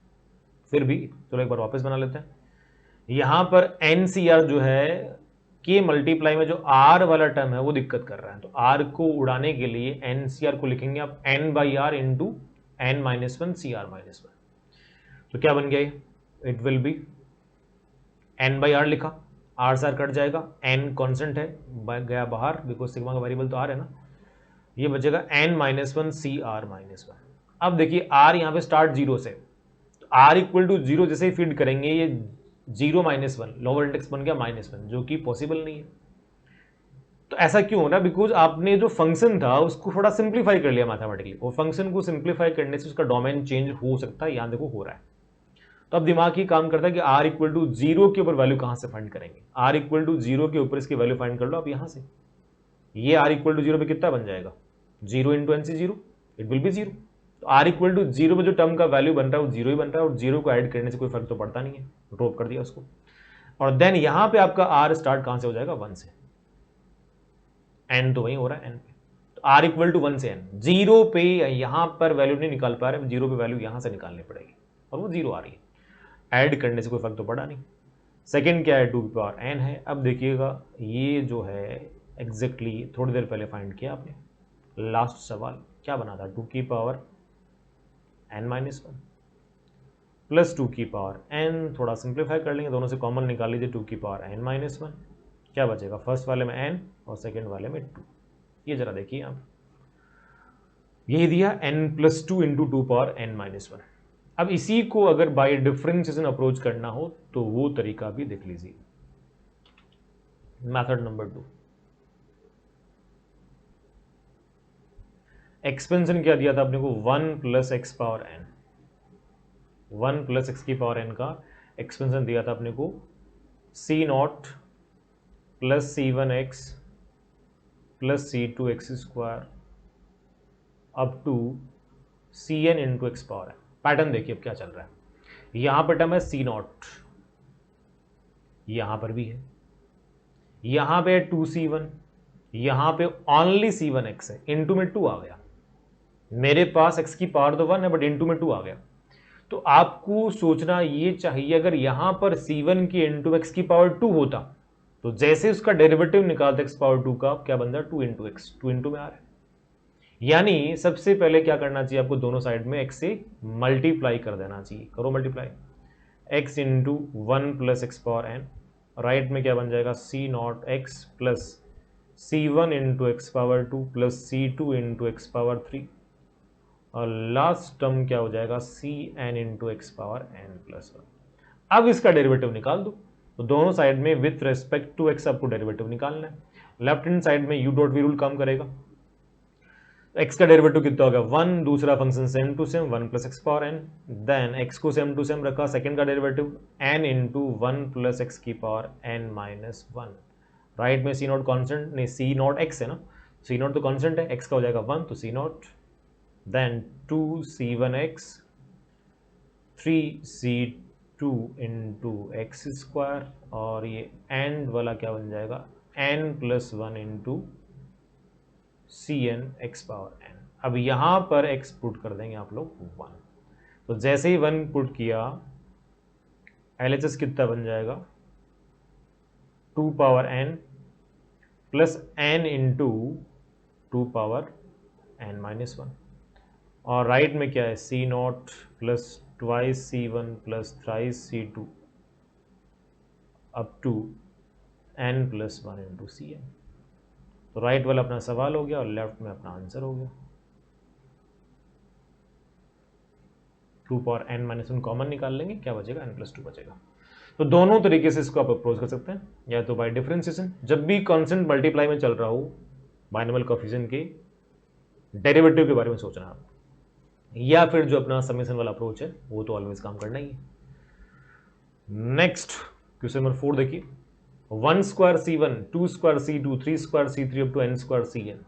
S1: फिर भी चलो एक बार वापस बना लेते हैं। यहाँ पर NCR जो है के मल्टीप्लाई में जो r वाला टर्म है वो दिक्कत कर रहा है, तो r को उड़ाने के लिए NCR को लिखेंगे आप n by r into n minus one c r minus one. तो क्या बन गया ये? It will be n by r लिखा, r से r कट जाएगा, n कॉन्स्टेंट है गया बाहर बिकॉज सिग्मा का वेरिएबल तो r है ना, ये बचेगा n minus one c r minus one. अब देखिए r यहाँ पे स्टार्ट जीरो से, तो r इक्वल टू जीरो जैसे ही फीड करेंगे ये zero minus one, lower index बन गया माइनस वन, जो कि पॉसिबल नहीं है। तो ऐसा क्यों हो रहा है? बिकॉज आपने जो फंक्शन था उसको थोड़ा सिंप्लीफाई कर लिया मैथमेटिकली, और फंक्शन को सिंप्लीफाई करने से उसका डोमेन चेंज हो सकता है, यहाँ देखो हो रहा है। तो अब दिमाग ही काम करता है कि r इक्वल टू जीरो के ऊपर वैल्यू कहाँ से फाइंड करेंगे, r इक्वल टू जीरो के ऊपर इसकी वैल्यू फाइंड कर लो आप यहाँ से। ये r इक्वल टू जीरो पे कितना बन जाएगा? Zero into n c zero, it will be zero, तो आर इक्वल टू जीरो में जो टर्म का वैल्यू बन रहा है वो जीरो ही बन रहा है, और जीरो को ऐड करने से कोई फर्क तो पड़ता नहीं है, ड्रॉप कर दिया उसको। और देन यहां पे आपका आर स्टार्ट कहां से हो जाएगा, 1 से, एन तो वही हो रहा है एन पे, तो आर इक्वल टू 1 से एन। जीरो पे यहां पर वैल्यू नहीं निकाल पा रहे, जीरो पे वैल्यू यहां से निकालनी पड़ेगी और वो जीरो आ रही है, ऐड करने से कोई फर्क तो पड़ा नहीं। सेकेंड क्या है, 2 की पावर एन है। अब देखिएगा ये जो है एग्जैक्टली थोड़ी देर पहले फाइंड किया आपने, लास्ट सवाल क्या बना था, 2 की पावर एन माइनस 1 प्लस 2 की पावर एन, थोड़ा सिंप्लीफाई कर लेंगे, दोनों से कॉमन निकाल लीजिए, 2 की पावर एन माइनस 1, क्या बचेगा, फर्स्ट वाले में एन और सेकेंड वाले में 2। ये जरा देखिए आप, यही दिया n plus 2 into 2 power n minus 1। अब इसी को अगर बाय डिफरेंशिएशन अप्रोच करना हो तो वो तरीका भी देख लीजिए, मेथड नंबर 2। एक्सपेंशन क्या दिया था अपने को, 1 plus x power N, 1 plus x की पावर एन का एक्सपेंशन दिया था अपने को C naught plus C one X plus C two X square up to C N into x power N. Pattern देखिए अब क्या चल रहा है, यहां पर टर्म है सी नॉट, यहां पर भी है, यहां पे 2c1, यहां पे ओनली c1 x है, इंटू में 2 आ गया, मेरे पास x की पावर तो 1 है बट इंटू में 2 आ गया। तो आपको सोचना ये चाहिए, अगर यहां पर c1 की इंटू एक्स की पावर 2 होता तो जैसे उसका डेरिवेटिव निकालते x पावर 2 का, क्या बन जाए, 2 इंटू एक्स, 2 इंटू में आ रहा है। यानी सबसे पहले क्या करना चाहिए आपको, दोनों साइड में x से मल्टीप्लाई कर देना चाहिए, करो multiply, x into 1 plus x power N, right में क्या बन जाएगा, C naught X plus C one into x power 2 plus C two into x power 3, और लास्ट टर्म क्या हो जाएगा, C N into x power N plus 1। अब इसका डेरिवेटिव निकाल दो, तो दोनों साइड में विथ रेस्पेक्ट टू एक्स आपको डेरिवेटिव निकालना है। लेफ्ट हैंड साइड में यू डॉट वी रूल काम करेगा, x का डेरिवेटिव कितना होगा, 1, दूसरा function same to same 1 plus x power N, then x को सेम टू सेम रखा, सेकंड का derivative n into 1 plus x की पावर n माइनस 1, राइट में सी नॉट कॉन्स्टेंट, नहीं सी नॉट एक्स है ना, सी नॉट तो कॉन्स्टेंट है, x का हो जाएगा 1 तो C naught, then 2c1x 3c2 into x square, और ये एंड वाला क्या बन जाएगा, n plus 1 into C N X power N. अब यहां पर x पुट कर देंगे आप लोग 1, तो जैसे ही 1 पुट किया LHS कितना बन जाएगा, 2 power n plus n into 2 power n minus 1, और राइट में क्या है, C naught plus twice C one plus thrice C two up to n plus 1 into C N. तो राइट वाला अपना सवाल हो गया और लेफ्ट में अपना आंसर हो गया। 2 पावर n माइनस 1 कॉमन निकाल लेंगे, क्या बचेगा, n प्लस 2 बचेगा। तो दोनों तरीके से इसको आप अप्रोच कर सकते हैं, या तो बाय डिफरेंशिएशन, जब भी कांस्टेंट मल्टीप्लाई में चल रहा हो बाइनोमियल कोएफिशिएंट के डेरिवेटिव के बारे में सोचना आप, या फिर जो अपना समेशन वाला अप्रोच है वो तो ऑलवेज काम करना ही है। नेक्स्ट क्वेश्चन नंबर 4 देखिए, 1 square c1, 2 square c2, 3 square c3 up to n square cn।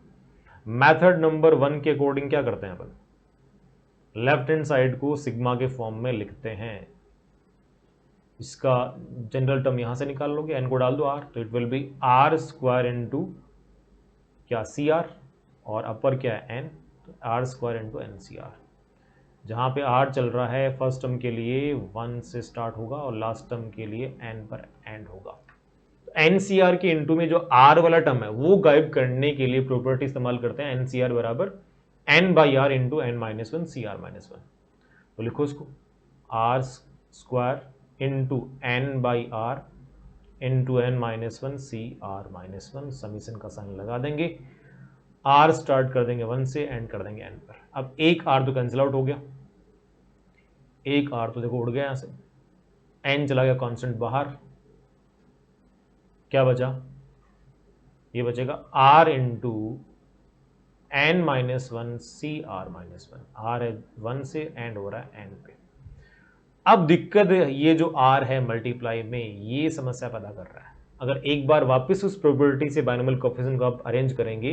S1: Method number 1 के अकॉर्डिंग क्या करते हैं अपन, लेफ्ट हैंड साइड को सिग्मा के फॉर्म में लिखते हैं, इसका जनरल टर्म यहां से निकाल लोगे, n को डाल दो r, तो it will B r square into क्या सी आर, और अपर क्या है n, तो r square into n c r, जहां पे r चल रहा है फर्स्ट टर्म के लिए 1 से स्टार्ट होगा और लास्ट टर्म के लिए n पर एंड होगा। एनसीआर के इनटू में जो आर वाला टर्म है वो गायब करने के लिए प्रॉपर्टी इस्तेमाल करते हैं, एनसीआर बराबर n by r into n minus 1 c r minus 1। तो लिखो इसको, r square into n by r into n minus 1 c r minus 1, summation का साइन लगा देंगे, आर स्टार्ट कर देंगे 1 से, एंड कर देंगे एन पर। अब एक आर तो कैंसिल आउट हो गया, एक आर तो देखो उड़ गया यहां से, एन चला गया कांस्टेंट बाहर, क्या बचा, ये बचेगा r into n minus 1 c r minus 1, r है 1 से एंड हो रहा है n पे। अब दिक्कत ये जो r है मल्टीप्लाई में ये समस्या पैदा कर रहा है। अगर एक बार वापस उस प्रोबेबिलिटी से बाइनोमियल कोएफिशिएंट को आप अरेंज करेंगे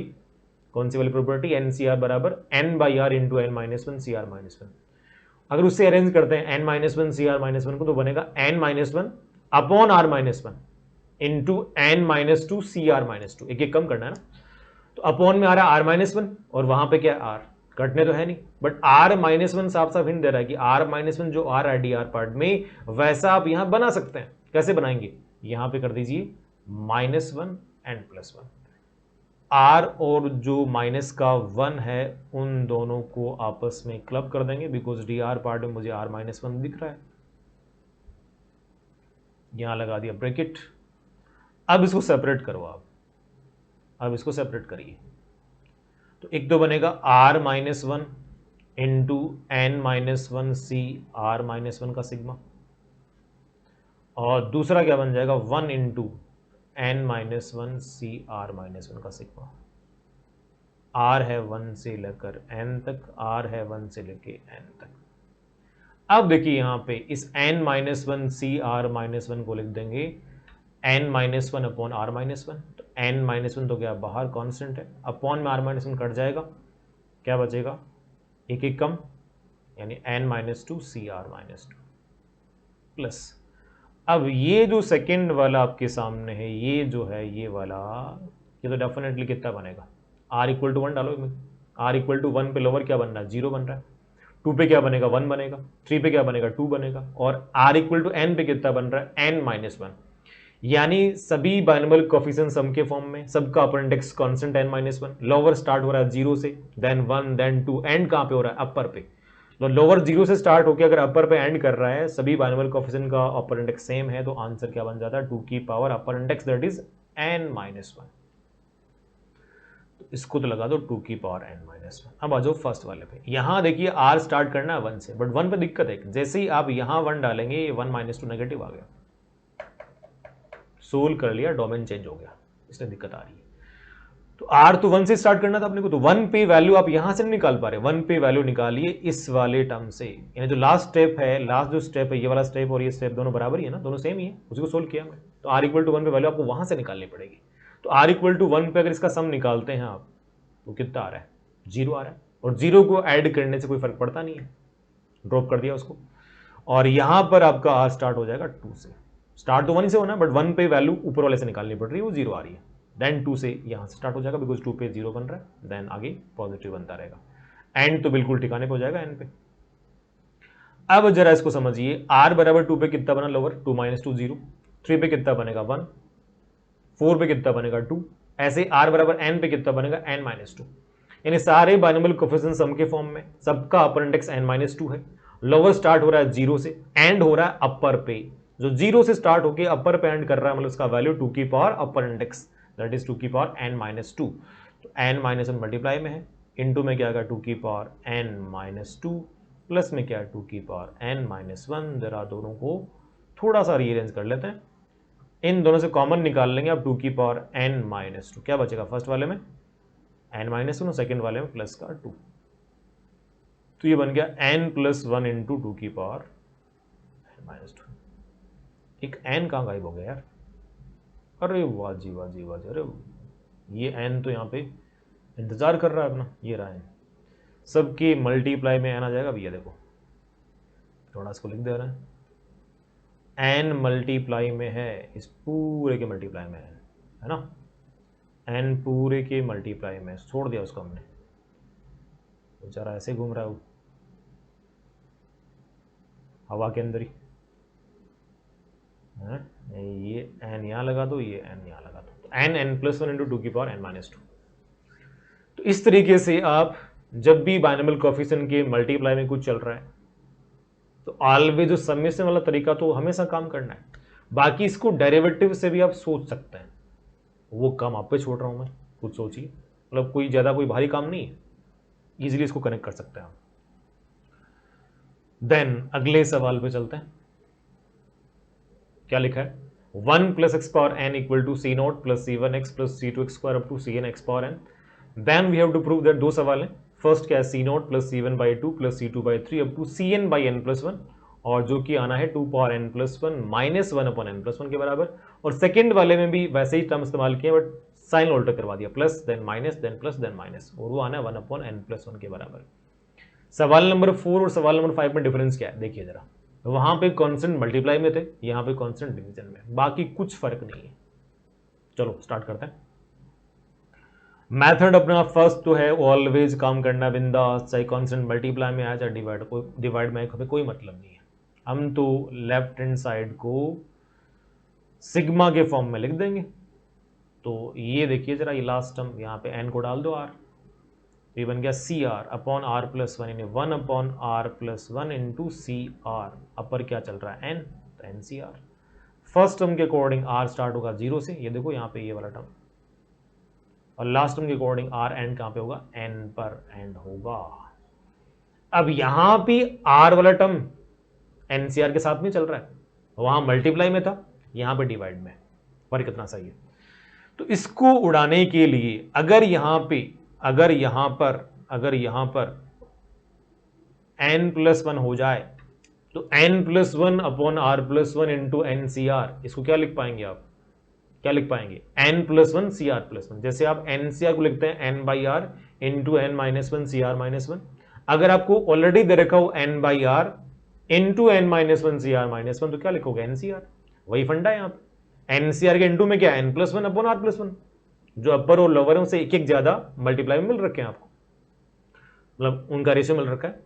S1: कौन सी वाली प्रॉपर्टी, एन सी आर बराबर n by r into n minus one c r minus one. अगर उससे अरेंज करते हैं n minus one c r minus one को, तो बनेगा n minus one upon r minus one into n minus two c r minus two. एक एक कम करना है ना, तो अपॉन में आ रहा है आर माइनस वन और वहां पे क्या आर, कटने तो है नहीं, बट आर माइनस वन साफ साफ हिंट दे रहा है कि आर माइनस वन जो आर है डी आर पार्ट में, वैसा आप यहां बना सकते हैं। कैसे बनाएंगे, यहां पे कर दीजिए minus one and plus one, r और जो माइनस का वन है उन दोनों को आपस में क्लब कर देंगे, बिकॉज डी आर पार्ट में मुझे आर माइनस वन दिख रहा है, यहां लगा दिया ब्रैकेट। अब इसको सेपरेट करो आप, अब इसको सेपरेट करिए, तो एक तो बनेगा r minus one into n minus one c r minus one का सिग्मा, और दूसरा क्या बन जाएगा, one into n minus one c r minus one का सिग्मा। आर है वन से लेकर एन तक, आर है वन से लेकर एन तक। अब देखिए यहां पे इस n minus one c r minus one को लिख देंगे n minus one upon r minus one, तो एन माइनस वन तो क्या बाहर कांस्टेंट है, अपॉन में आर माइनस वन कट जाएगा, क्या बचेगा, एक एक कम, यानी n minus two c r minus two plus. अब ये जो सेकंड वाला आपके सामने है, ये जो है ये वाला, ये तो डेफिनेटली कितना बनेगा, आर इक्वल टू वन डालो इसमें, आर इक्वल टू वन पे लोअर क्या बन रहा है, जीरो बन रहा है, टू पे क्या बनेगा, वन बनेगा, थ्री पे क्या बनेगा, टू बनेगा, और आर इक्वल टू एन पे कितना बन रहा है, एन माइनस वन। यानी सभी बाइनोमियल कोएफिशिएंट सम के फॉर्म में, सबका upper index constant N minus one, lower start हो रहा है जीरो से, then one, then two, and कहां पे हो रहा है, अपर पे। तो लोअर जीरो से स्टार्ट होकर अगर अपर पे एंड कर रहा है, सभी बाइनोमियल कोएफिशिएंट का अपर इंडेक्स सेम है, तो आंसर क्या बन जाता है, टू की power upper index that is an minus one. इसको तो लगा दो टू की पावर एन माइनस वन। अब आ जाओ फर्स्ट वाले पे, यहां देखिए आर स्टार्ट करना है वन से, बट वन पे दिक्कत है, जैसे ही आप यहां वन डालेंगे वन माइनस टू नेगेटिव आ गया, सोल्व कर लिया, डोमेन चेंज हो गया, इसमें दिक्कत आ रही है। तो आर तो वन से स्टार्ट करना था अपने को, तो वन पे वैल्यू आप यहां से नहीं निकाल पा रहे, वन पे वैल्यू निकालिए इस वाले टर्म से, यानी जो लास्ट स्टेप है, लास्ट जो स्टेप है, ये वाला स्टेप और ये स्टेप दोनों बराबर ही है ना, दोनों सेम ही है, उसी को सोल्व किया मैं, तो आर इक्वल टू वन पे वैल्यू आपको वहां से निकालनी पड़ेगी। तो आर इक्वल टू वन पे अगर इसका सम निकालते हैं आप, तो कितना आ रहा है, जीरो आ रहा है, और जीरो को ऐड करने से कोई फर्क पड़ता नहीं है, ड्रॉप कर दिया उसको, और यहां पर आपका आर स्टार्ट हो जाएगा टू से, स्टार्ट तो वन से होना है, बट वन पे वैल्यू ऊपर वाले से निकालनी पड़ रही है, वो जीरो आ रही है, देन टू से यहां से स्टार्ट हो जाएगा, बिकॉज टू पे जीरो बन रहा है, देन आगे पॉजिटिव बनता रहेगा, एंड तो बिल्कुल ठिकाने पे हो जाएगा एन पे। अब जरा इसको समझिए, आर बराबर टू पे कितना बना lower, two minus two zero, three पे कितना बनेगा वन, फोर पे कितना बनेगा टू, ऐसे आर बराबर एन पे कितना बनेगा एन माइनस टू, यानी सारे बाइनोमियल कोएफिशिएंट सम के फॉर्म में सबका upper index N minus to है, लोअर स्टार्ट हो रहा है जीरो से, एंड हो रहा है अपर पे, जो जीरो से स्टार्ट होकर अपर पे एंड कर रहा है, मतलब उसका वैल्यू टू की power upper index that is two की पावर एन माइनस टू, तो एन माइनस वन मल्टीप्लाई में है, इनटू में क्या आएगा टू की power N minus two, plus में क्या है टू की पावर एन माइनस वन। जरा दोनों को थोड़ा सा रीअरेंज कर लेते हैं, इन दोनों से कॉमन निकाल लेंगे अब, टू की पावर एन माइनस टू, क्या बचेगा फर्स्ट वाले में एन माइनस वन और सेकेंड वाले में प्लस का टू, तो ये बन गया n plus one into two की पावर एन माइनस टू। एक एन कहाँ गायब हो गया यार, अरे वाह जी वाह जी वाह जी, अरे ये एन तो यहाँ पे इंतजार कर रहा है अपना, ये रहा एन, सबके मल्टीप्लाई में एन आ जाएगा भैया, देखो थोड़ा इसको लिख दे रहे हैं, एन मल्टीप्लाई में है, इस पूरे के मल्टीप्लाई में है ना, एन पूरे के मल्टीप्लाई में, छोड़ दिया उसको हमने, बेचारा ऐसे घूम रहा है वो हवा के अंदर ही, ये एन यहाँ लगा दो, ये एन यहाँ लगा दो, तो n n plus one into two की पावर एन माइनस टू। तो इस तरीके से आप जब भी बाइनोमियल कोएफिशिएंट के मल्टीप्लाई में कुछ चल रहा है, तो ऑलवेज जो समेशन वाला तरीका तो हमेशा काम करना है, बाकी इसको डेरिवेटिव से भी आप सोच सकते हैं, वो काम आप पे छोड़ रहा हूं मैं, खुद सोचिए, मतलब कोई ज्यादा कोई भारी काम नहीं है, इजीली इसको कनेक्ट कर सकते हैं आप। देन अगले सवाल पे चलते हैं, क्या लिखा है, one plus x power N equal to C naught plus C one X plus C two X square up to C N X power N. Then we have to prove that, दो सवाल हैं, फर्स्ट क्या है C naught plus C one by two plus C two by three up to C N by N plus one, और जो कि आना है two power N plus one minus one upon n plus one के बराबर, और सेकेंड वाले में भी वैसे ही टर्म इस्तेमाल किए, बट साइन ऑल्टर करवा दिया, plus then minus then plus then minus, और वो आना है 1/n+1 के बराबर। सवाल नंबर 4 और सवाल नंबर 5 में डिफरेंस क्या है देखिए जरा, वहां पे कांस्टेंट मल्टीप्लाई में थे, यहां पे कांस्टेंट डिवीजन में, बाकी कुछ फर्क नहीं है। चलो स्टार्ट करते हैं। मेथड अपना फर्स्ट तो है ऑलवेज काम करना बिंदास, चाहे कांस्टेंट मल्टीप्लाई में आया चाहे डिवाइड में, हमें कोई मतलब नहीं है। हम तो लेफ्ट हैंड साइड को सिग्मा के फॉर्म में लिख देंगे। तो ये देखिए जरा, ये लास्ट टर्म यहाँ पे n को डाल दो r, तो ये बन गया c r upon r plus one, यानी 1/r+1 इंटू सी आर, अपर क्या चल रहा है n, तो n c r. First term के अकॉर्डिंग r स्टार्ट होगा 0 से, ये देखो यहाँ पे ये वाला टर्म, और लास्ट टर्म के अकॉर्डिंग r एंड कहाँ पे होगा, n पर एंड होगा। अब यहां पे r वाला टर्म एनसीआर के साथ में चल रहा है, वहां मल्टीप्लाई में था, यहां पे डिवाइड में, फर्क कितना सही है। तो इसको उड़ाने के लिए अगर यहां पर n+1 हो जाए, तो n+1/r+1 इंटू एनसीआर, इसको क्या लिख पाएंगे आप, क्या लिख पाएंगे, n+1 CR+1। जैसे आप एनसीआर को लिखते हैं n/r इंटू n-1 CR-1। अगर आपको ऑलरेडी दे रखा हो n/r इंटू n-1 CR-1, तो क्या लिखोगे, एनसीआर। वही फंडा है यहाँ पे, एनसीआर के इंटू में क्या है, n+1/r+1, जो अपर और लोअर है उसे एक एक ज्यादा मल्टीप्लाई में मिल रखे हैं आपको, मतलब उनका रेशियो मिल रखा है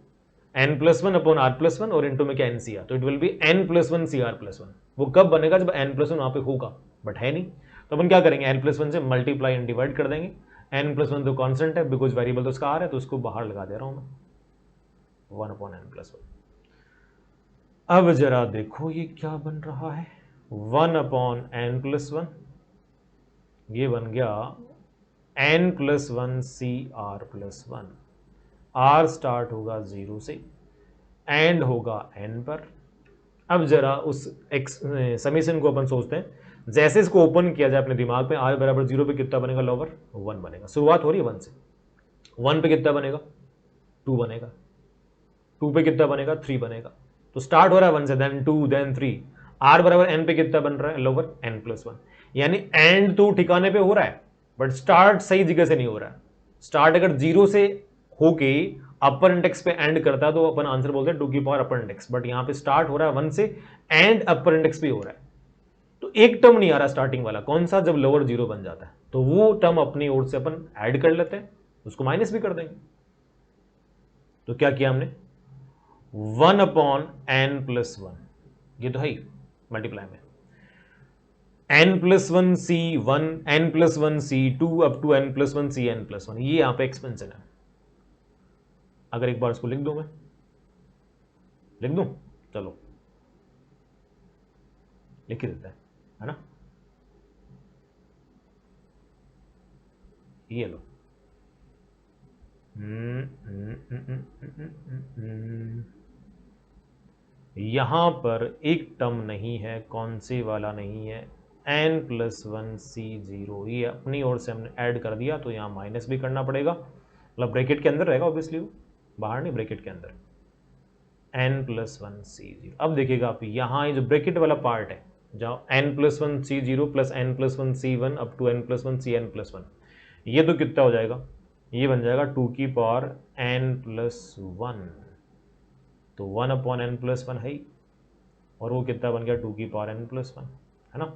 S1: n+1/r+1 और इंटू में क्या, एनसीआर, तो it will B n+1 CR+1। वो कब बनेगा, जब n+1 वहां पे होगा, बट है नहीं, तो अपन क्या करेंगे, n+1 से मल्टीप्लाई एंड डिवाइड कर देंगे। n+1 तो कांस्टेंट है, बिकॉज वेरिएबल तो उसका r है, तो उसको बाहर लगा दे रहा हूं मैं, 1/n+1। अब जरा देखो ये क्या बन रहा है, 1/n+1, ये बन गया n+1 CR+1। r स्टार्ट होगा 0 से, एंड होगा n पर। अब जरा उस समीशन को अपन सोचते हैं, जैसे इसको ओपन किया जाए अपने दिमाग में, r बराबर 0 पे कितना बनेगा, लोअर 1 बनेगा, शुरुआत हो रही है 1 से, 1 पे कितना बनेगा, 2 बनेगा, 2 पे कितना बनेगा, 3 बनेगा, तो स्टार्ट हो रहा है 1 से, देन 2 देन 3, r बराबर n पे कितना बन रहा है, लोअर n+1, यानी एंड तो ठिकाने पे हो रहा है, बट स्टार्ट सही जगह से नहीं हो रहा है। स्टार्ट अगर 0 से होके अपर इंडेक्स पे एंड करता है तो अपन आंसर बोलते हैं 2 की पावर अपर इंडेक्स, बट यहां पे स्टार्ट हो रहा है 1 से, एंड अपर इंडेक्स पे हो रहा है, तो एक टर्म नहीं आ रहा स्टार्टिंग वाला, कौन सा, जब लोअर 0 बन जाता है, तो वो टर्म अपनी ओर से अपन ऐड कर लेते हैं, उसको माइनस भी कर देंगे। तो क्या किया हमने, 1/n+1, ये तो है ही मल्टीप्लाई में, n+1 C1 n+1 C2 up to n+1 CN+1, ये यहां पे एक्सपेंशन है। अगर एक बार इसको लिख दूं, मैं लिख दूं, चलो लिख ही देता है ना, ये लो, यहां पर एक टर्म नहीं है, कौन सी वाला नहीं है, n+1 C0, ये अपनी ओर से हमने ऐड कर दिया, तो यहां माइनस भी करना पड़ेगा, मतलब ब्रैकेट के अंदर रहेगा ऑब्वियसली, वो बाहर नहीं, ब्रैकेट के अंदर, n+1 C0। अब देखिएगा आप, यहां ये जो ब्रैकेट वाला पार्ट है, जाओ n+1 C0 plus n+1 C1 up to n+1 CN+1, ये तो कितना हो जाएगा, ये बन जाएगा 2 की पावर n+1, तो 1/n+1 है, और वो कितना बन गया, 2 की पावर n+1, है ना,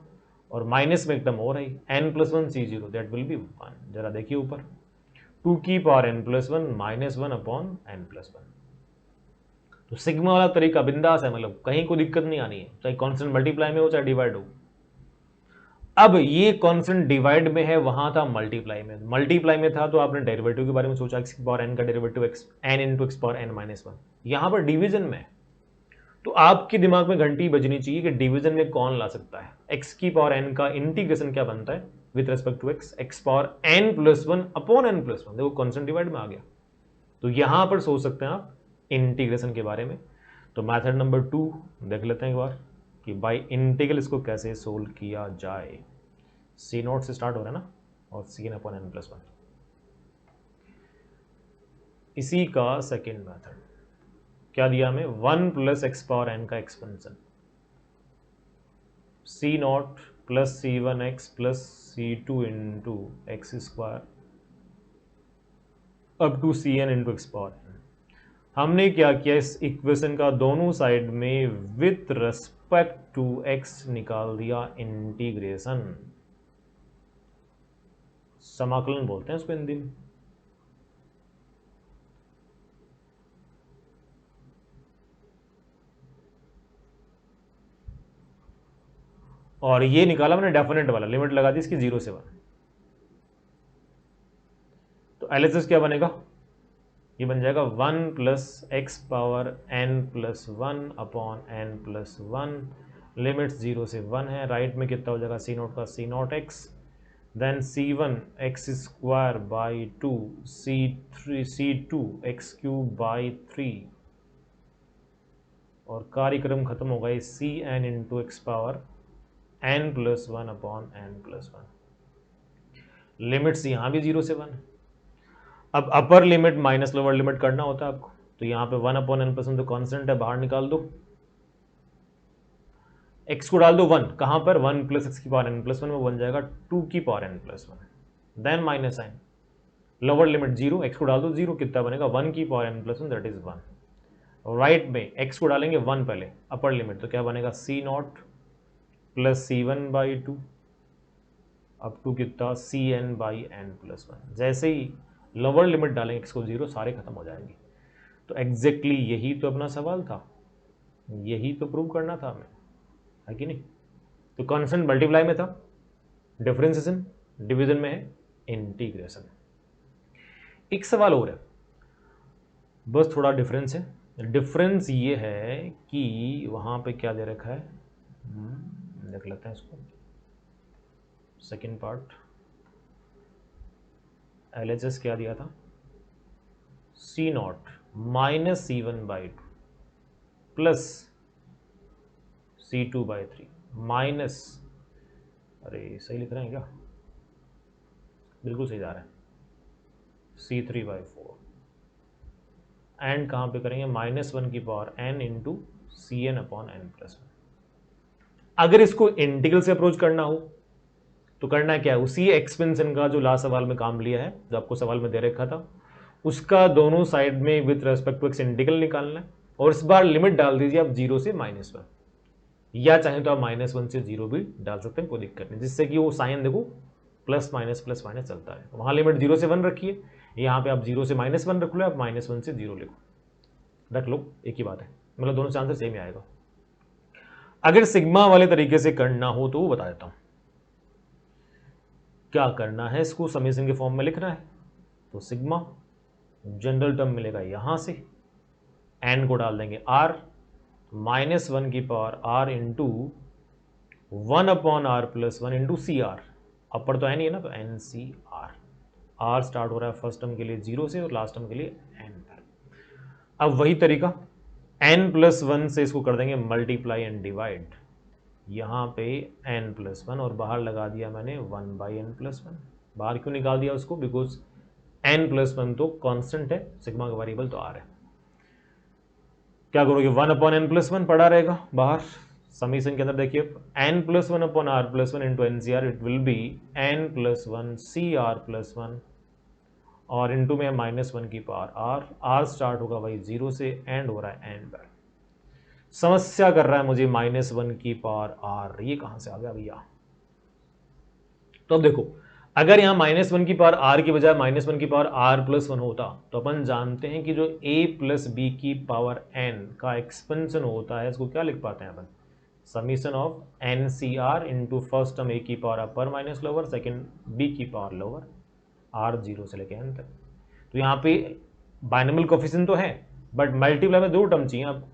S1: और माइनस में एक टर्म और है, n+1 C0, that will be 1। जरा देखिए ऊपर, 2 की पावर n+1 -1/n+1, तो सिग्मा वाला तरीका बिंदास है, मतलब कहीं कोई दिक्कत नहीं आनी है, चाहे कांस्टेंट मल्टीप्लाई में हो चाहे डिवाइड हो। अब ये कांस्टेंट डिवाइड में है, वहां था मल्टीप्लाई में, मल्टीप्लाई में था तो आपने डेरिवेटिव के बारे में सोचा, x की पावर n का derivative n into x power n-1, यहां पर डिवीजन में, तो आपके दिमाग में घंटी बजनी चाहिए कि डिवीजन में कौन ला सकता है, x की पावर n का इंटीग्रेशन क्या बनता है with respect to x power n+1 upon n+1, देखो कांस्टेंट डिवाइड में आ गया, तो यहां पर सोच सकते हैं आप इंटीग्रेशन के बारे में। तो मेथड नंबर 2 देख लेते हैं एक बार कि बाय इंटीग्रल इसको कैसे सोल्व किया जाए। C0 से स्टार्ट हो रहा है ना, और Cn/n+1, इसी का सेकेंड मेथड क्या दिया हमें, 1 + x पावर n का expansion, C0 plus c1x plus c2 into x square up to cn into x power n। हमने क्या किया, इस इक्वेशन का दोनों साइड में विथ रेस्पेक्ट टू x निकाल दिया इंटीग्रेशन, समाकलन बोलते हैं इसको हिंदी में। और ये निकाला मैंने डेफिनेट वाला, लिमिट लगा दी इसकी 0 से 1। तो एलएचएस क्या बनेगा, ये बन जाएगा 1 plus x power n plus 1 upon n plus 1। Limit 0 से 1 है, राइट में कितना हो जाएगा सी नोट का c naught x, then c1 x square by 2 c2 x cube by 3, और कार्यक्रम खत्म हो गया c N into x power n plus 1 upon n plus 1। Limits यहाँ भी 0 से 1। अब upper limit minus lower limit करना होता है आपको, तो यहाँ पे 1 अपॉन n प्लस 1 तो कॉन्स्टेंट है, बाहर निकाल दो, x को डाल दो 1, कहाँ पर 1 प्लस एक्स की पावर n प्लस 1 में बन जाएगा 2 की power n plus 1, then minus sign, lower limit 0, x को डाल दो 0, कितना बनेगा 1 की power n plus 1 that is 1। Right में x को डालेंगे 1 पहले अपर लिमिट, तो क्या बनेगा c naught plus c1 by 2 up to कितना cn बाई n प्लस 1। जैसे ही लोअर लिमिट डालेंगे x को 0, सारे खत्म हो जाएंगे। तो एग्जैक्टली यही तो अपना सवाल था, यही तो प्रूव करना था हमें, है कि नहीं। तो कांस्टेंट मल्टीप्लाई में था, डिफरेंशिएशन डिवीजन में है इंटीग्रेशन। एक सवाल और है, बस थोड़ा डिफरेंस है। डिफरेंस ये है कि वहां पे क्या दे रखा है, देख लेते हैं इसको। सेकेंड पार्ट LHS क्या दिया था, सी naught minus c1 by 2 plus c2 by 3 minus, अरे सही लिख रहे हैं क्या, बिल्कुल सही जा रहा है, c3 बाई 4 एंड कहाँ पे करेंगे माइनस 1 की power n into cn upon n plus 1। अगर इसको इंटीग्रल से अप्रोच करना हो तो करना क्या है, उसी एक्सपेंशन का जो लास्ट सवाल में काम लिया है, जो आपको सवाल में दे रखा था, उसका दोनों साइड में with respect to x integral निकालना है, और इस बार लिमिट डाल दीजिए आप 0 से -1, या चाहे तो आप -1 से 0 भी डाल सकते हैं, कोई दिक्कत नहीं, जिससे कि वो साइन देखो प्लस माइनस चलता है। वहां लिमिट 0 से 1 रखिए, यहाँ पे आप 0 से -1 रख लो, आप -1 से 0 लिखो, रख लो, एक ही बात है, मतलब दोनों से आंसर सेम ही आएगा। अगर सिग्मा वाले तरीके से करना हो तो वो बता देता हूं क्या करना है। इसको समेशन के फॉर्म में लिखना है, तो सिग्मा जनरल टर्म मिलेगा यहां से, n को डाल देंगे r, -1 की power r into 1 upon r plus 1 into c r, upper तो n ही है ना, तो n c r, r start हो रहा है फर्स्ट टर्म के लिए 0 से और लास्ट टर्म के लिए n पर। अब वही तरीका n प्लस 1 से इसको कर देंगे मल्टीप्लाई एंड डिवाइड, यहाँ पे n प्लस 1 और बाहर लगा दिया मैंने 1 बाई n प्लस 1। बाहर क्यों निकाल दिया उसको, बिकॉज n प्लस 1 तो कांस्टेंट है, सिग्मा का वेरिएबल तो r है। क्या करोगे 1 अपॉन n प्लस 1 पड़ा रहेगा बाहर, समीशन के अंदर देखिए n plus 1 upon r plus 1 into n c r, it will be n plus 1 c r plus 1, और इंटू में -1 की पावर r स्टार्ट होगा वही 0 से, एंड हो रहा है n पर। समस्या कर रहा है मुझे -1 की पावर r, ये कहां से आ गया भैया। तो अब देखो, अगर यहां -1 की पावर r की बजाय -1 की पावर r प्लस 1 होता, तो अपन जानते हैं कि जो a प्लस बी की पावर n का एक्सपेंशन होता है, इसको क्या लिख पाते हैं अपन, summation of n c r into first term a की power upper minus lower, second b की पावर लोअर, r 0 से लेके n तक। तो यहाँ पे बाइनोमियल कोफिशिएंट तो है, बट मल्टीप्लाई में दो टर्म चाहिए आपको,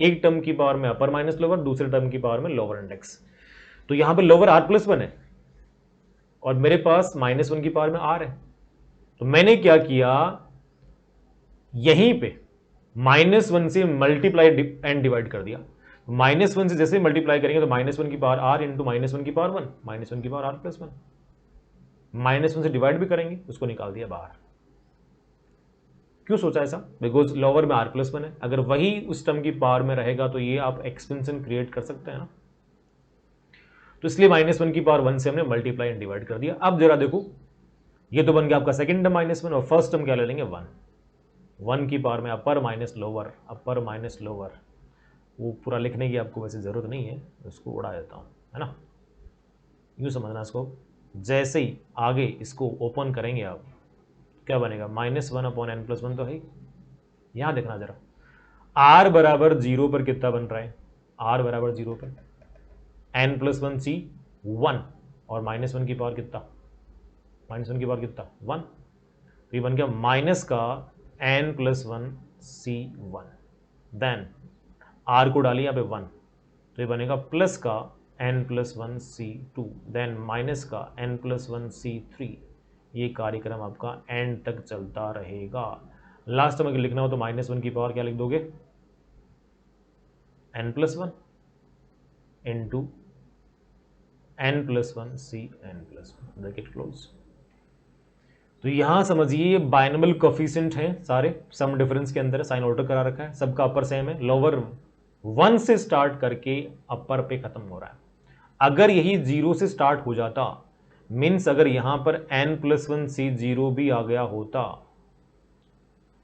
S1: एक टर्म की पावर में अपर माइनस लोअर, दूसरे टर्म की पावर में लोअर इंडेक्स। तो यहां पे लोअर r प्लस 1 है और मेरे पास -1 की पावर में r है, तो मैंने क्या किया, यहीं पे -1 से मल्टीप्लाई एंड डिवाइड कर दिया। -1 से जैसे मल्टीप्लाई करेंगे तो -1 की पावर r इंटू -1 की पावर 1, -1 की पावर r प्लस 1, -1 से डिवाइड भी करेंगे, उसको निकाल दिया बाहर। क्यों सोचा ऐसा, बिकॉज लोअर में r प्लस 1 है, अगर वही उस टर्म की पावर में रहेगा तो ये आप एक्सपेंशन क्रिएट कर सकते हैं ना। तो इसलिए -1 की पावर 1 से हमने मल्टीप्लाई एंड डिवाइड कर दिया। अब जरा देखो, ये तो बन गया आपका सेकंड टर्म -1 और फर्स्ट टर्म क्या ले लेंगे 1। 1 की पावर में अपर माइनस लोअर, वो पूरा लिखने की आपको वैसे ज़रूरत नहीं है, उसको उड़ा देता हूँ, है ना। यूँ समझना इसको, जैसे ही आगे इसको ओपन करेंगे आप, क्या बनेगा -1/n+1 तो है ही। यहाँ देखना जरा, r बराबर 0 पर कितना बन रहा है, r बराबर 0 पर n+1 c 1 और -1 की पावर कितना, -1 की पावर कितना 1, तो ये बन गया माइनस का n+1 c1, देन r को डालिए यहाँ पे 1, तो ये बनेगा प्लस का n+1 c2, देन माइनस का n+1 c3। ये कार्यक्रम आपका एंड तक चलता रहेगा। लास्ट में अगर लिखना हो तो -1 की पावर क्या लिख दोगे, n+1 into n+1 c n+1, bracket close. तो यहां समझिए बाइनोमियल कोफिशिएंट हैं सारे, सम डिफरेंस के अंदर साइन ऑर्डर करा रखा है, सबका अपर सेम है, लोअर 1 से स्टार्ट करके अपर पे खत्म हो रहा है। अगर यही 0 से स्टार्ट हो जाता, मीन्स अगर यहां पर n+1 c0 भी आ गया होता,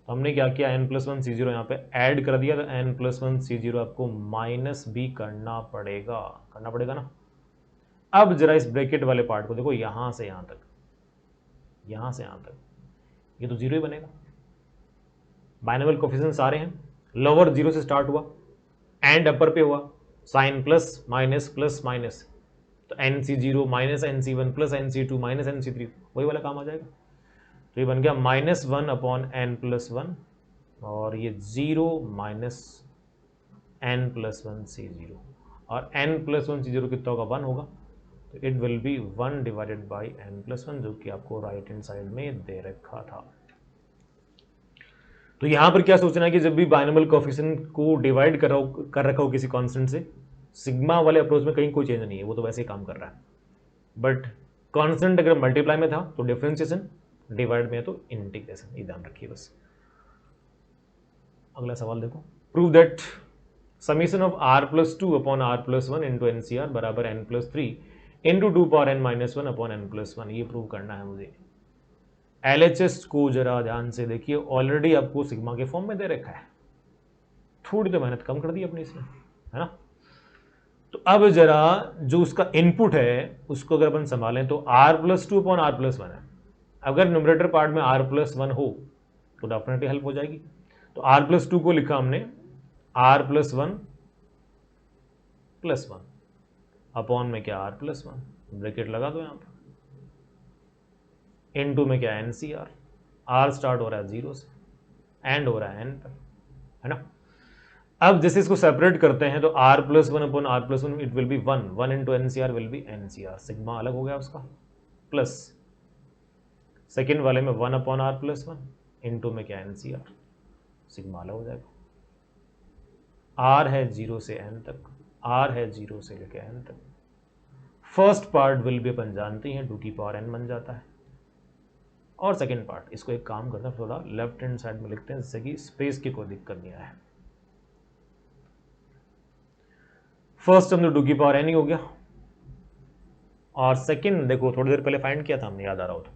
S1: तो हमने क्या किया, n+1 c0 यहाँ पे ऐड कर दिया, तो n+1 c0 आपको माइनस भी करना पड़ेगा ना। अब जरा इस ब्रैकेट वाले पार्ट को देखो, यहां से यहां तक, ये तो 0 ही बनेगा। बाइनोमियल कोफिशिएंट सारे हैं, लोअर 0 से स्टार्ट हुआ एंड अपर पे हुआ, साइन प्लस माइनस, तो nc0 minus nc1 plus nc2 minus nc3, वही वाला काम आ जाएगा। तो ये बन गया -1/n+1 और ये 0 माइनस n+1 c0, और n+1 c0 कितना होगा, 1 होगा, तो it will B 1 divided by n+1, जो कि आपको राइट हैंड साइड में दे रखा था। तो यहां पर क्या सोचना है कि जब भी बाइनोमियल कोफिशिएंट को डिवाइड कर रखा हो किसी कांस्टेंट से, सिग्मा वाले अप्रोच में कहीं कोई चेंज नहीं है, वो तो वैसे ही काम कर रहा है। बट कांस्टेंट अगर मल्टीप्लाई में था तो डिफरेंशिएशन, डिवाइड में है तो इंटीग्रेशन, ये ध्यान रखिए बस। अगला सवाल देखो, prove that summation of r+2/r+1 into NCR बराबर n+3 इंटू 2n-1/n+1, ये प्रूव करना है मुझे। LHS को जरा ध्यान से देखिए, ऑलरेडी आपको सिग्मा के फॉर्म में दे रखा है, थोड़ी तो मेहनत कम कर दी अपनी इसमें, है ना। तो अब जरा जो उसका इनपुट है उसको अगर अपन संभालें तो r+2/r+1 है। अगर न्यूमरेटर पार्ट में r+1 हो तो डेफिनेटली हेल्प हो जाएगी। तो r+2 को लिखा हमने r+1 +1 अपॉन में क्या r+1, ब्रैकेट लगा दो यहां पर, इनटू में क्या NCR, r स्टार्ट हो रहा है 0 से, एंड हो रहा है n पर, है ना। अब जैसे इसको सेपरेट करते हैं तो r+1/r+1 it will B 1 into NCR will be NCR, sigma अलग हो गया उसका, प्लस सेकेंड वाले में 1/r+1 इंटू में क्या NCR, सिग्मा अलग हो जाएगा। r है 0 से n तक, r है 0 से लेके n तक। फर्स्ट पार्ट विल भी अपन जानते हैं 2n बन जाता है, और सेकेंड पार्ट, इसको एक काम करते हैं, थोड़ा लेफ्ट हैंड साइड में लिखते हैं जिससे कि स्पेस की कोई दिक्कत नहीं आए। फर्स्ट टर्म तो 2n ही हो गया, और सेकेंड देखो थोड़ी देर पहले फाइंड किया था हमने, याद आ रहा हो तो,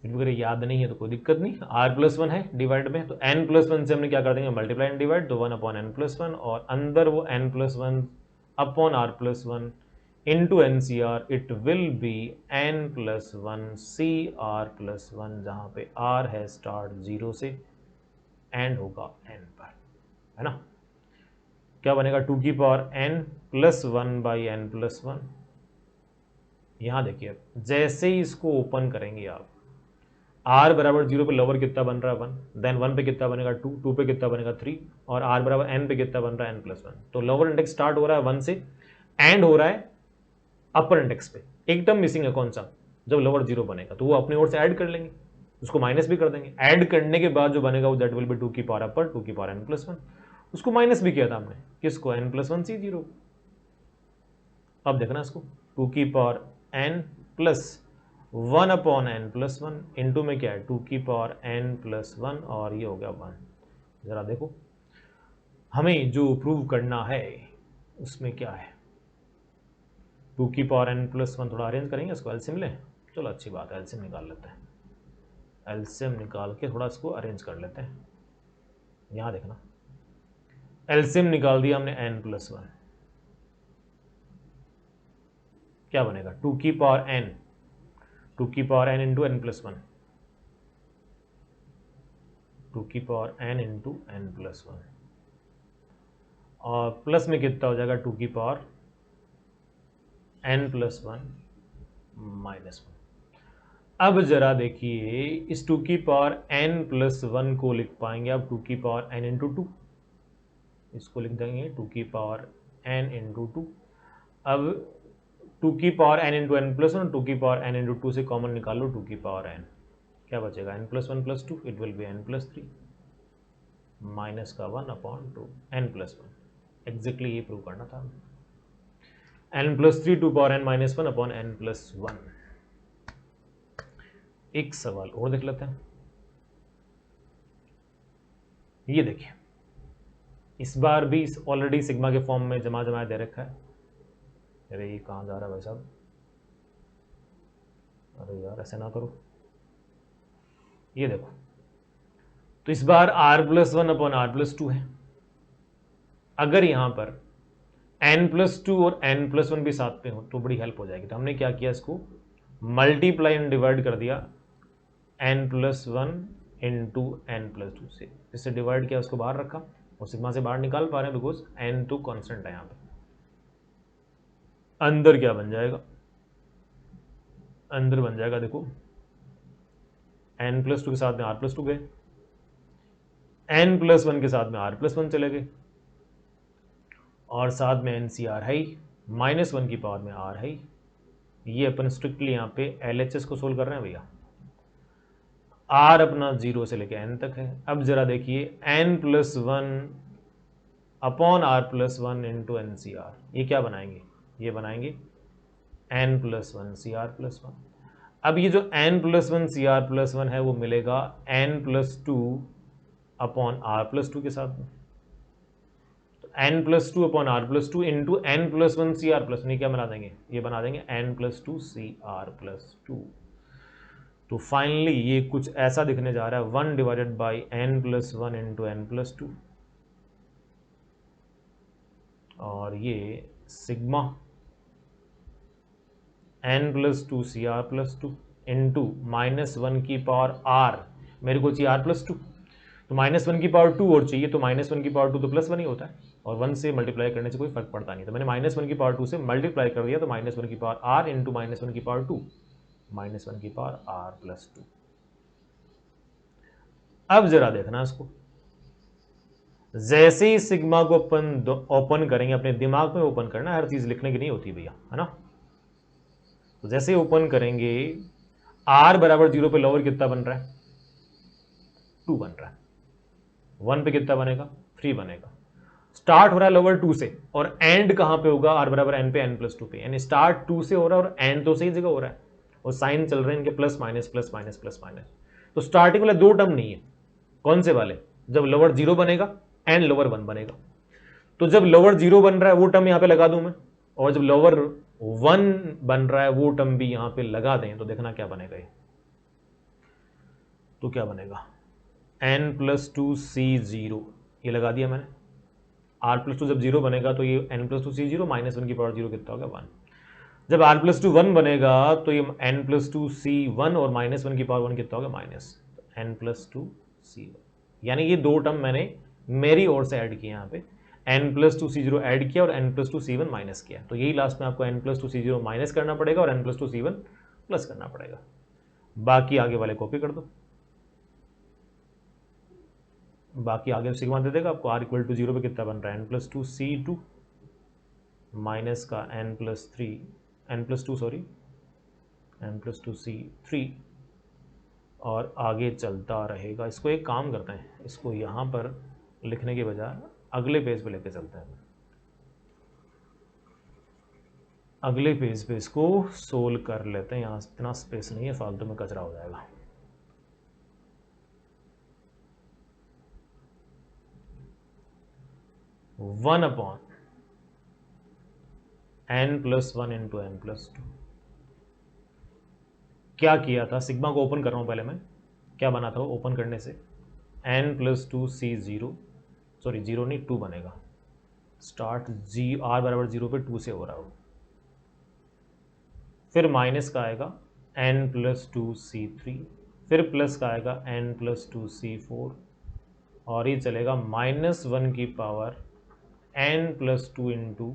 S1: अगर याद नहीं है तो कोई दिक्कत नहीं, r+1 है डिवाइड में, तो n+1 से हमने क्या कर देंगे मल्टीप्लाई एंड डिवाइड, तो 1/n+1, और अंदर वो n+1/r+1 into NCR, it will B n+1 CR+1, जहां पे r है स्टार्ट 0 से, एंड होगा n पर, है ना। क्या बनेगा 2n+1/n+1। यहां देखिए जैसे ही इसको ओपन करेंगे आप, r बराबर 0 पे लोअर कितना बन रहा है 1, देन 1 पे कितना बनेगा 2, 2 पे कितना बनेगा 3, और r बराबर n पे कितना बन रहा है n+1। तो लोअर इंडेक्स स्टार्ट हो रहा है 1 से, एंड हो रहा है अपर इंडेक्स पे। एक टर्म मिसिंग है, कौन सा, जब लोअर 0 बनेगा तो वो अपनी ओर से ऐड कर लेंगे, उसको माइनस भी कर देंगे, ऐड करने के बाद जो बनेगा वो दैट विल बी 2 की पावर अपर 2 की पावर n+1, उसको माइनस भी किया था हमने, किसको n+1 c0। अब देखना इसको 2 की पावर n+1/n+1 इंटू में क्या है 2 की पावर n+1, और ये हो गया 1। जरा देखो हमें जो प्रूव करना है उसमें क्या है, टू की पावर एन प्लस वन, थोड़ा अरेंज करेंगे इसको, एलसीएम लें, चलो अच्छी बात है, एलसीएम निकाल लेते हैं, एलसीएम निकाल के थोड़ा इसको अरेंज कर लेते हैं। यहाँ देखना, एलसीएम निकाल दिया हमने एन प्लस वन, क्या बनेगा, टू की power n into n plus one, two की power n into n plus one, और प्लस में कितना हो जाएगा, टू की power N plus one minus one. अब जरा देखिए, इस टू की पावर एन प्लस वन को लिख पाएंगे आप टू की पावर एन इंटू टू, इसको लिख देंगे टू की पावर एन इंटू टू। अब टू की power n into n plus one, two की पावर एन इंटू टू से कॉमन निकालो टू की पावर एन, क्या बचेगा, n plus one plus two, it will be n plus three minus का one upon two n plus one. Exactly ये प्रूव करना था, n plus three two power N minus one upon n plus one. एक सवाल और देख लेते हैं, ये देखिए, इस बार भी ऑलरेडी सिग्मा के फॉर्म में जमा दे रखा है। अरे ये कहाँ जा रहा है भाई साहब, अरे यार ऐसे ना करो, ये देखो, तो इस बार r plus one upon r plus two है। अगर यहां पर n प्लस टू और n प्लस वन भी साथ में हो तो बड़ी हेल्प हो जाएगी। तो हमने क्या किया, इसको मल्टीप्लाई एंड डिवाइड कर दिया n plus one into n plus two से, इससे डिवाइड किया, उसको बाहर रखा और सिग्मा से बाहर निकाल पा रहे हैं बिकॉज n तो कांस्टेंट है। यहां पर अंदर क्या बन जाएगा, अंदर बन जाएगा, देखो n प्लस टू के साथ में r प्लस टू गए, n प्लस वन के साथ में r प्लस वन चले गए, और साथ में NCR है ही, माइनस वन की पावर में r है ही। ये अपन स्ट्रिक्टली यहाँ पे LHS को सोल्व कर रहे हैं भैया। r अपना 0 से लेके n तक है। अब जरा देखिए, n plus one upon r plus one into NCR, ये क्या बनाएंगे, ये बनाएंगे n plus one c r plus one. अब ये जो n plus one c r plus one है वो मिलेगा n plus two upon r plus two के साथ में, n plus two upon r plus two into n plus one c r plus, नहीं क्या बना देंगे, ये बना देंगे n plus two c r plus two. तो फाइनली ये कुछ ऐसा दिखने जा रहा है, one divided by n plus one into n plus two, और ये sigma n plus two c r plus two into minus one की पावर r, मेरे को चाहिए r प्लस टू, तो माइनस वन की पावर टू और चाहिए, तो माइनस वन की पावर टू तो प्लस वन ही होता है, और वन से मल्टीप्लाई करने से कोई फर्क पड़ता नहीं। तो मैंने माइनस वन की पावर टू से मल्टीप्लाई कर दिया, तो माइनस वन की power r into minus one की पावर टू, माइनस वन की पावर r प्लस टू। अब जरा देखना इसको, जैसे ही सिग्मा को अपन ओपन करेंगे, अपने दिमाग में ओपन करना, हर चीज लिखने की नहीं होती भैया, है ना। तो जैसे ही ओपन करेंगे, r बराबर जीरो पे लोअर कितना बन रहा है, टू बन रहा है, वन पे कितना बनेगा, थ्री बनेगा। स्टार्ट हो रहा है लोअर टू से, और एंड कहां पे होगा, r बराबर n पे, n प्लस टू पे, यानी स्टार्ट टू से हो रहा है और एंड तो सही जगह हो रहा है, और साइन चल रहे हैं इनके plus minus plus minus plus minus. तो स्टार्टिंग वाले दो टर्म नहीं है, कौन से वाले, जब लोअर जीरो बनेगा एंड लोअर वन बनेगा। तो जब लोअर जीरो बन रहा है वो टर्म यहां पे लगा दूं मैं, और जब लोअर वन बन रहा है वो टर्म भी यहां पे लगा दें, तो देखना क्या बनेगा ये, तो क्या बनेगा, n प्लस टू सी जीरो, ये लगा दिया मैंने। r प्लस टू जब जीरो बनेगा तो ये n प्लस टू सी जीरो, माइनस वन की पावर जीरो कितना होगा, वन। जब r प्लस टू वन बनेगा तो ये n प्लस टू सी वन, और माइनस वन की पावर वन कितना होगा, माइनस n प्लस टू सी वन। यानी ये दो टर्म मैंने मेरी ओर से ऐड किए यहाँ पे, n प्लस टू सी जीरो ऐड किया और n प्लस टू सी वन माइनस किया। तो यही लास्ट में आपको n प्लस टू सी जीरो माइनस करना पड़ेगा और n प्लस टू सी वन प्लस करना पड़ेगा। बाकी आगे वाले कॉपी कर दो, बाकी आगे सिग्मा दे देगा आपको, r इक्वल टू जीरो पे कितना बन रहा है, n plus two c two minus का n plus three, n plus two sorry, n plus two c three, और आगे चलता रहेगा। इसको एक काम करते हैं, इसको यहाँ पर लिखने के बजाय अगले पेज पे लेके चलते हैं, अगले पेज पे इसको सोल्व कर लेते हैं। यहाँ इतना स्पेस नहीं है, फालतू में कचरा हो जाएगा। One upon n+1 into n+2। क्या किया था, सिग्मा को ओपन कर रहा हूं पहले मैं, क्या बना था ओपन करने से, n+2c0, सॉरी 0 नहीं 2 बनेगा, स्टार्ट जी r बराबर 0 पे 2 से हो रहा हो, फिर माइनस का आएगा n+2c3, फिर प्लस का आएगा n+2c4, और ये चलेगा -1 की power n+2 into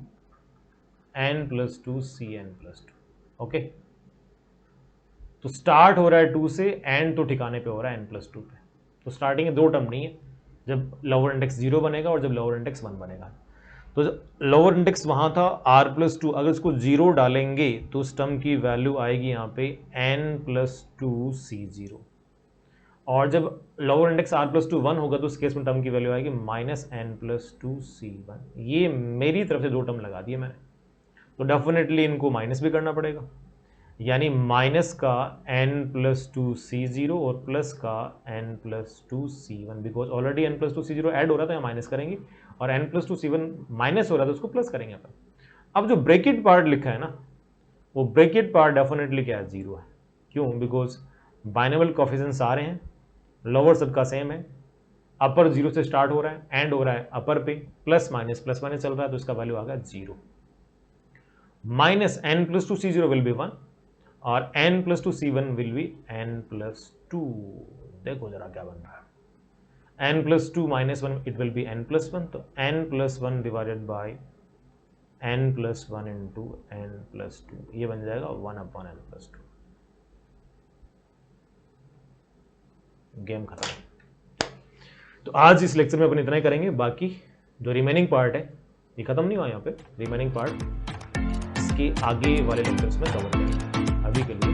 S1: n+2cn+2। Okay, तो स्टार्ट हो रहा है 2 से, एंड तो ठिकाने पे हो रहा है n+2 पे, तो स्टार्टिंग में दो टर्म नहीं है, जब लोअर इंडेक्स 0 बनेगा और जब लोअर इंडेक्स 1 बनेगा। तो लोअर इंडेक्स वहां था r+2, अगर इसको 0 डालेंगे तो उस टर्म की वैल्यू आएगी यहाँ पे n+2c0, और जब लोअर इंडेक्स r+2 1 होगा तो उस केस में टर्म की वैल्यू आएगी -n+2c1। ये मेरी तरफ से दो टर्म लगा दिए मैंने, तो डेफिनेटली इनको माइनस भी करना पड़ेगा, यानी माइनस का n+2c0 और प्लस का n+2c1, because already n+2c0 add हो रहा था, या माइनस करेंगे, और n+2c1 माइनस हो रहा था, उसको प्लस करेंगे अपन। अब जो ब्रैकेट पार्ट लिखा है ना, वो ब्रैकेट पार्ट डेफिनेटली क्या है, 0 है। क्यों? बिकॉज बाइनोमियल कोएफिशिएंट्स आ रहे हैं, लोअर सबका सेम है, अपर 0 से स्टार्ट हो रहा है, एंड हो रहा है अपर पे, प्लस माइनस चल रहा है, तो इसका वैल्यू आ गया 0। माइनस n+2c0 विल बी 1 और n+2c1 विल बी n+2। देखो जरा क्या बन रहा है, n+2 -1 it will B n+1, तो n+1 divided by n+1 into n+2, ये बन जाएगा 1/n+2। गेम खत्म। तो आज इस लेक्चर में अपन इतना ही करेंगे, बाकी जो रिमेनिंग पार्ट है ये खत्म नहीं हुआ, यहाँ पे रिमेनिंग पार्ट इसके आगे वाले लेक्चर्स में कवर करेंगे। अभी के लिए